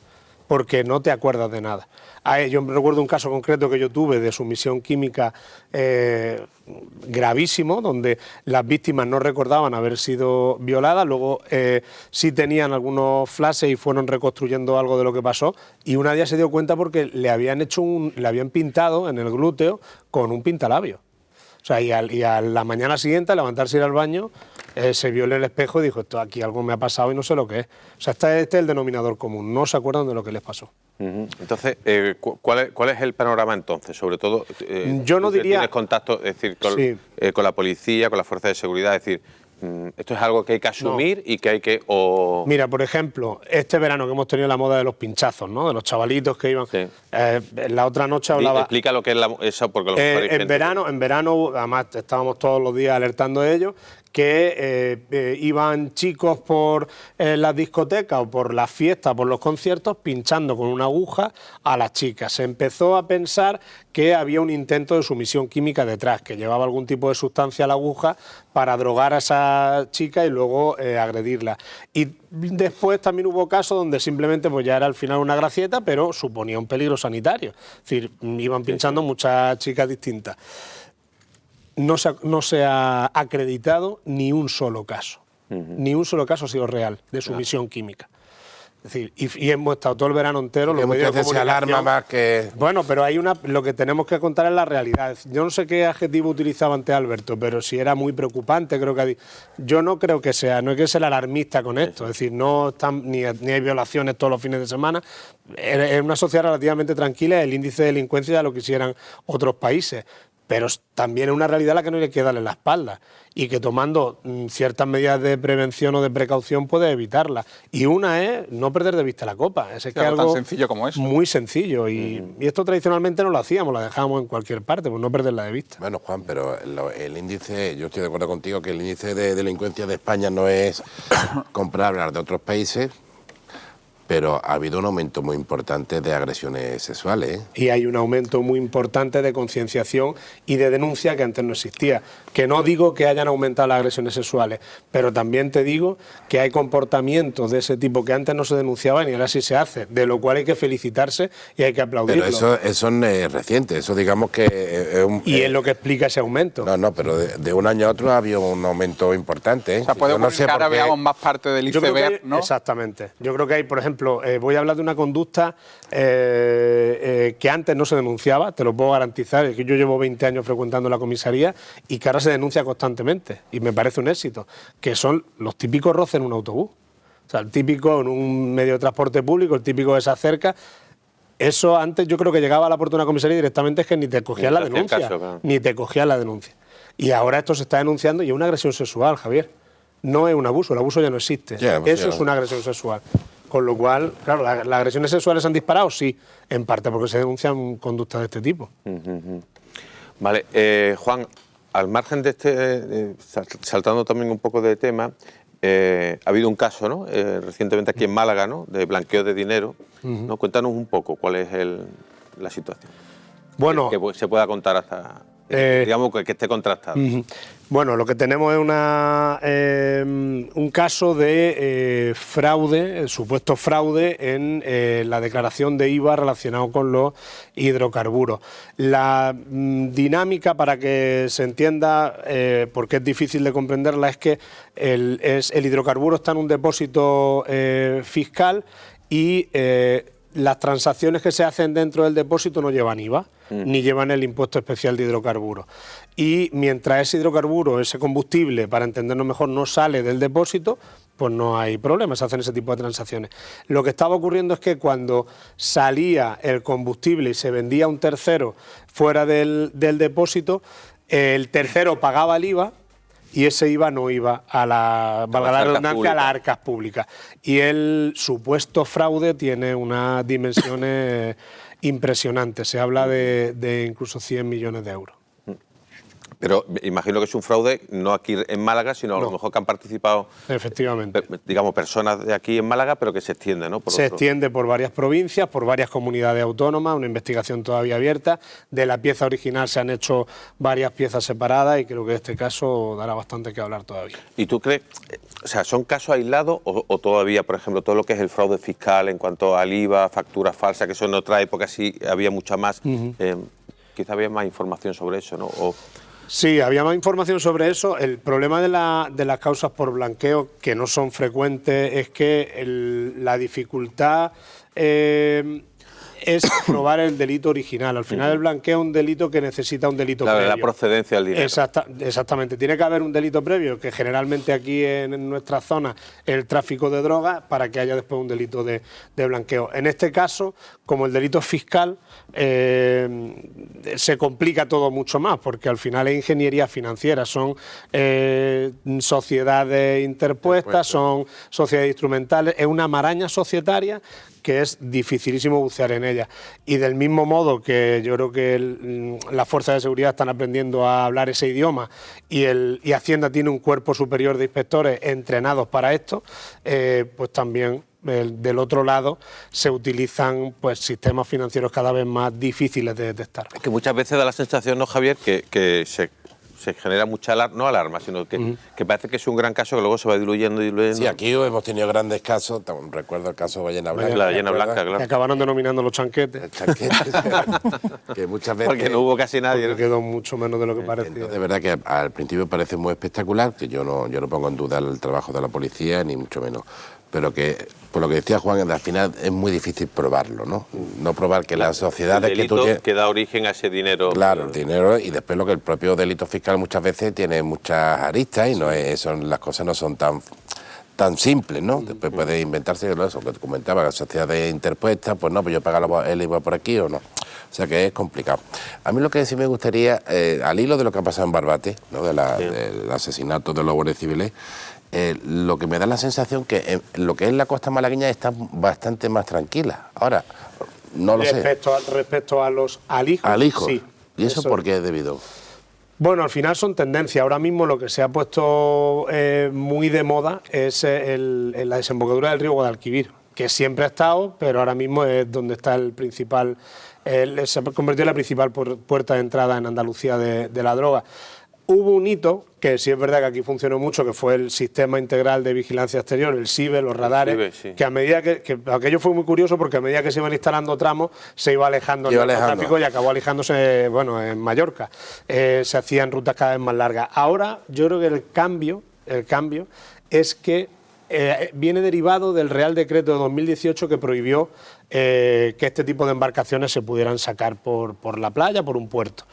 Porque no te acuerdas de nada. Yo recuerdo un caso concreto que yo tuve de sumisión química gravísimo, donde las víctimas no recordaban haber sido violadas, luego sí tenían algunos flashes y fueron reconstruyendo algo de lo que pasó, y una de ellas se dio cuenta porque le habían pintado en el glúteo con un pintalabios. O sea, y a la mañana siguiente, al levantarse y ir al baño, se vio en el espejo y dijo, esto aquí algo me ha pasado y no sé lo que es. O sea, este es el denominador común, no se acuerdan de lo que les pasó. Entonces, ¿cuál es el panorama entonces? Sobre todo, yo no diría... ¿Tienes contacto, es decir, con la policía, con la fuerza de seguridad? Es decir, ¿esto es algo que hay que asumir y que hay que...? Mira, por ejemplo, este verano que hemos tenido la moda de los pinchazos, ¿no?, de los chavalitos que iban... Sí. La otra noche hablaba... Explica lo que es eso, porque lo en verano, además estábamos todos los días alertando de ello, que iban chicos por las discotecas o por las fiestas, por los conciertos, pinchando con una aguja a las chicas. Se empezó a pensar que había un intento de sumisión química detrás, que llevaba algún tipo de sustancia a la aguja para drogar a esa chica y luego agredirla. Y después también hubo casos donde simplemente pues ya era al final una gracieta, pero suponía un peligro sanitario. Es decir, iban pinchando muchas chicas distintas. No se ha acreditado ni un solo caso. Ni un solo caso ha sido real de sumisión química. Es decir, y hemos estado todo el verano entero... Los medios de comunicación, alarma más que... Bueno, pero lo que tenemos que contar es la realidad. Yo no sé qué adjetivo utilizaba antes Alberto, pero si era muy preocupante, creo que... Yo no creo que sea, no hay que ser alarmista con esto. Es decir, no están ni hay violaciones todos los fines de semana. Es una sociedad relativamente tranquila, el índice de delincuencia ya lo quisieran otros países. Pero también es una realidad a la que no hay que darle la espalda y que tomando ciertas medidas de prevención o de precaución puede evitarla. Y una es no perder de vista la copa. Es algo tan sencillo como eso. Muy sencillo. Y esto tradicionalmente no lo hacíamos, la dejábamos en cualquier parte, pues no perderla de vista. Bueno, Juan, pero el índice, yo estoy de acuerdo contigo que el índice de delincuencia de España no es comparable al de otros países, pero ha habido un aumento muy importante de agresiones sexuales. Y hay un aumento muy importante de concienciación y de denuncia que antes no existía. que no digo que hayan aumentado las agresiones sexuales, pero también te digo que hay comportamientos de ese tipo que antes no se denunciaban y ahora sí se hace, de lo cual hay que felicitarse y hay que aplaudirlo. Pero eso no es reciente, eso digamos que es un... Y es lo que explica ese aumento. No, pero de un año a otro ha habido un aumento importante. O sea, puede ocurrir que ahora veamos más parte del iceberg, ¿no? Exactamente. Yo creo que hay, por ejemplo, voy a hablar de una conducta que antes no se denunciaba, te lo puedo garantizar, es que yo llevo 20 años frecuentando la comisaría y que ahora se denuncia constantemente, y me parece un éxito, que son los típicos roces en un autobús. O sea, el típico en un medio de transporte público, el típico que se acerca. Eso antes yo creo que llegaba a la puerta de una comisaría y directamente es que ni te cogían la denuncia, caso, claro. ni te cogían la denuncia. Y ahora esto se está denunciando y es una agresión sexual, Javier. No es un abuso, el abuso ya no existe. Eso es una agresión sexual. Con lo cual, claro, ¿las agresiones sexuales han disparado? Sí, en parte porque se denuncian conductas de este tipo. Vale, Juan, al margen de este, saltando también un poco de tema, ha habido un caso, ¿no? Recientemente aquí en Málaga, ¿no? De blanqueo de dinero, ¿no? Cuéntanos un poco cuál es la situación. Bueno, que se pueda contar hasta, digamos, que esté contrastado. Bueno, lo que tenemos es un caso de fraude, supuesto fraude en la declaración de IVA relacionado con los hidrocarburos. La dinámica, para que se entienda, porque es difícil de comprenderla, es que el hidrocarburo está en un depósito fiscal y las transacciones que se hacen dentro del depósito no llevan IVA, ni llevan el impuesto especial de hidrocarburos. Y mientras ese hidrocarburo, ese combustible, para entendernos mejor, no sale del depósito, pues no hay problema, se hacen ese tipo de transacciones. Lo que estaba ocurriendo es que cuando salía el combustible y se vendía a un tercero fuera del depósito, el tercero pagaba el IVA, y ese IVA no iba a valga la redundancia, a las arcas públicas. Y el supuesto fraude tiene unas dimensiones impresionantes. Se habla de incluso 100 millones de euros. Pero imagino que es un fraude no aquí en Málaga, sino a lo mejor que han participado, efectivamente, digamos, personas de aquí en Málaga, pero que se extiende, ¿no? Se extiende por varias provincias, por varias comunidades autónomas, una investigación todavía abierta. De la pieza original se han hecho varias piezas separadas y creo que este caso dará bastante que hablar todavía. ¿Y tú crees, o sea, son casos aislados o todavía, por ejemplo, todo lo que es el fraude fiscal en cuanto al IVA, facturas falsas, que eso en otra época sí había mucha más, quizá había más información sobre eso, ¿no? Sí, había más información sobre eso. El problema de las causas por blanqueo, que no son frecuentes, es que la dificultad es probar el delito original. Al final el blanqueo es un delito que necesita un delito previo. La procedencia del dinero. Exactamente. Tiene que haber un delito previo, que generalmente aquí en nuestra zona es el tráfico de drogas, para que haya después un delito de blanqueo. En este caso, como el delito es fiscal, se complica todo mucho más, porque al final es ingeniería financiera, son sociedades interpuestas, son sociedades instrumentales, es una maraña societaria que es dificilísimo bucear en ella. Y del mismo modo que yo creo que las fuerzas de seguridad están aprendiendo a hablar ese idioma y Hacienda tiene un cuerpo superior de inspectores entrenados para esto, pues también del otro lado se utilizan pues sistemas financieros cada vez más difíciles de detectar. Es que muchas veces da la sensación, ¿no, Javier?, que se genera mucha alarma, sino que parece que es un gran caso que luego se va diluyendo. Sí, aquí hemos tenido grandes casos, recuerdo el caso de Ballena Blanca. La Ballena Blanca, claro. Que acabaron denominando los chanquetes. Que muchas veces... Porque no hubo casi nadie, ¿no? Quedó mucho menos de lo que parecía. Entonces, de verdad que al principio parece muy espectacular, que yo no pongo en duda el trabajo de la policía, ni mucho menos. Pero que, por lo que decía Juan, al final es muy difícil probarlo, ¿no? No probar que las sociedades que tú tienes... que da origen a ese dinero. Claro, el dinero, y después lo que el propio delito fiscal muchas veces tiene muchas aristas y las cosas no son tan simples, ¿no? Después puede inventarse eso que te comentaba, las sociedades interpuestas, pues no, pues yo pago el IVA por aquí o no. O sea que es complicado. A mí lo que sí me gustaría, al hilo de lo que ha pasado en Barbate, ¿no? Del asesinato de los guardias civiles, lo que me da la sensación que lo que es la costa malagueña está bastante más tranquila. Ahora, no lo sé. Respecto al hijo. Al hijo. Sí. ¿Y eso por qué es debido? Bueno, al final son tendencias. Ahora mismo lo que se ha puesto muy de moda es la desembocadura del río Guadalquivir, que siempre ha estado, pero ahora mismo es donde está el principal... se ha convertido en la principal puerta de entrada en Andalucía de la droga. Hubo un hito, que sí es verdad que aquí funcionó mucho, que fue el Sistema Integral de Vigilancia Exterior, el SIVE, los radares, SIVE, sí. que a medida que aquello fue muy curioso porque a medida que se iban instalando tramos, se iba alejando el narcotráfico y acabó alejándose, bueno, en Mallorca. Se hacían rutas cada vez más largas. Ahora, yo creo que el cambio es que viene derivado del Real Decreto de 2018 que prohibió que este tipo de embarcaciones se pudieran sacar por la playa, por un puerto.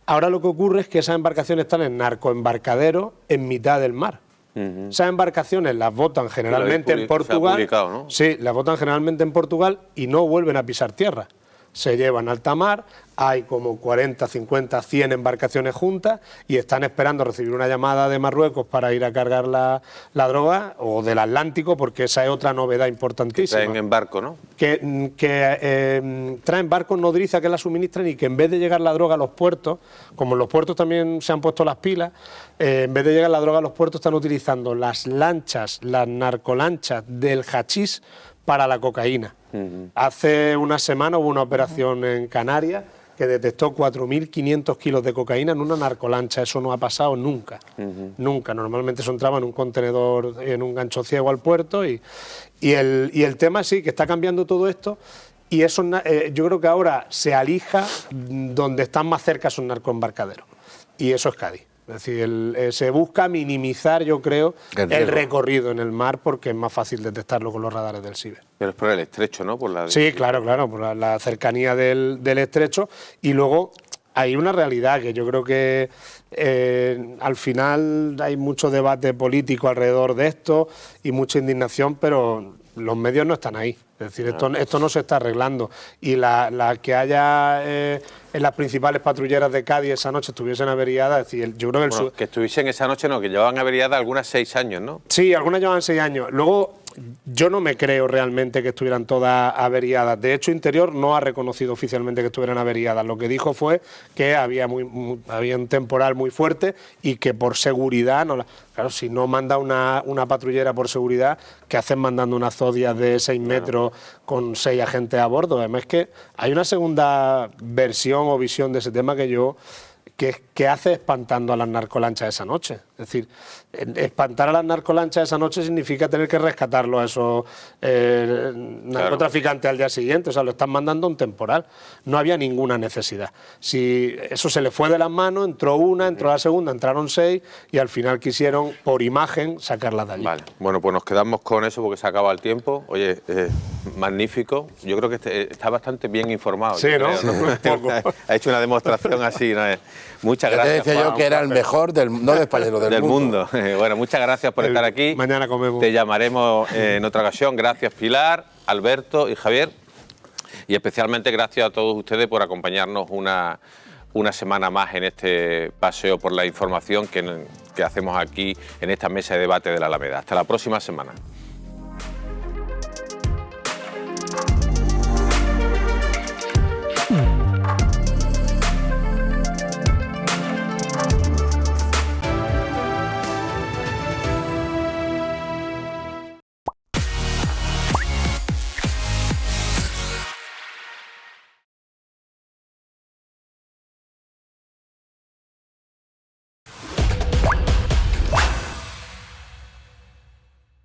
Ahora lo que ocurre es que esas embarcaciones están en narcoembarcaderos en mitad del mar. Esas embarcaciones las botan generalmente en Portugal. Publicado, ¿no? Sí, las botan generalmente en Portugal y no vuelven a pisar tierra. Se llevan a alta mar, hay como 40, 50, 100 embarcaciones juntas y están esperando recibir una llamada de Marruecos para ir a cargar la droga, o del Atlántico, porque esa es otra novedad importantísima. Traen en barco, ¿no? Que traen barcos nodriza que la suministran y que en vez de llegar la droga a los puertos, como en los puertos también se han puesto las pilas, en vez de llegar la droga a los puertos están utilizando las lanchas, las narcolanchas del hachís para la cocaína. Hace una semana hubo una operación en Canarias que detectó 4.500 kilos de cocaína en una narcolancha. Eso no ha pasado nunca, nunca. Normalmente eso entraba en un contenedor, en un gancho ciego al puerto y el tema sí, que está cambiando todo esto y eso yo creo que ahora se alija donde están más cerca esos narcoembarcaderos y eso es Cádiz. Es decir, se busca minimizar, yo creo, el recorrido en el mar porque es más fácil detectarlo con los radares del SIVE. Pero es por el estrecho, ¿no? Sí, claro, por la cercanía del estrecho. Y luego hay una realidad que yo creo que al final hay mucho debate político alrededor de esto y mucha indignación, pero los medios no están ahí. Es decir, esto no se está arreglando. Y la que haya en las principales patrulleras de Cádiz esa noche estuviesen averiadas, es decir, yo creo que que estuviesen esa noche, no, que llevaban averiadas algunas 6 años, ¿no? Sí, algunas llevan 6 años. Luego, yo no me creo realmente que estuvieran todas averiadas. De hecho, Interior no ha reconocido oficialmente que estuvieran averiadas. Lo que dijo fue que había un temporal muy fuerte y que por seguridad, claro, si no manda una patrullera por seguridad, ¿qué hacen mandando unas zodias de 6 metros con 6 agentes a bordo? Además, es que hay una segunda versión o visión de ese tema que hace espantando a las narcolanchas esa noche. Es decir, espantar a las narcolanchas esa noche significa tener que rescatarlo a esos narcotraficantes al día siguiente. O sea, lo están mandando a un temporal. No había ninguna necesidad. Si eso se le fue de las manos, entró una, entró la segunda, entraron 6 y al final quisieron, por imagen, sacarlas de allí. Vale, bueno, pues nos quedamos con eso porque se acaba el tiempo. Oye, magnífico. Yo creo que está bastante bien informado. Sí, ¿no? Ha hecho una demostración así, ¿no? Muchas gracias. Ya te decía yo que era el mejor, no de España, sino del mundo. Bueno, muchas gracias por estar aquí. Mañana comemos. Te llamaremos en otra ocasión. Gracias, Pilar, Alberto y Javier. Y especialmente gracias a todos ustedes por acompañarnos una semana más en este paseo por la información que hacemos aquí en esta mesa de debate de la Alameda. Hasta la próxima semana.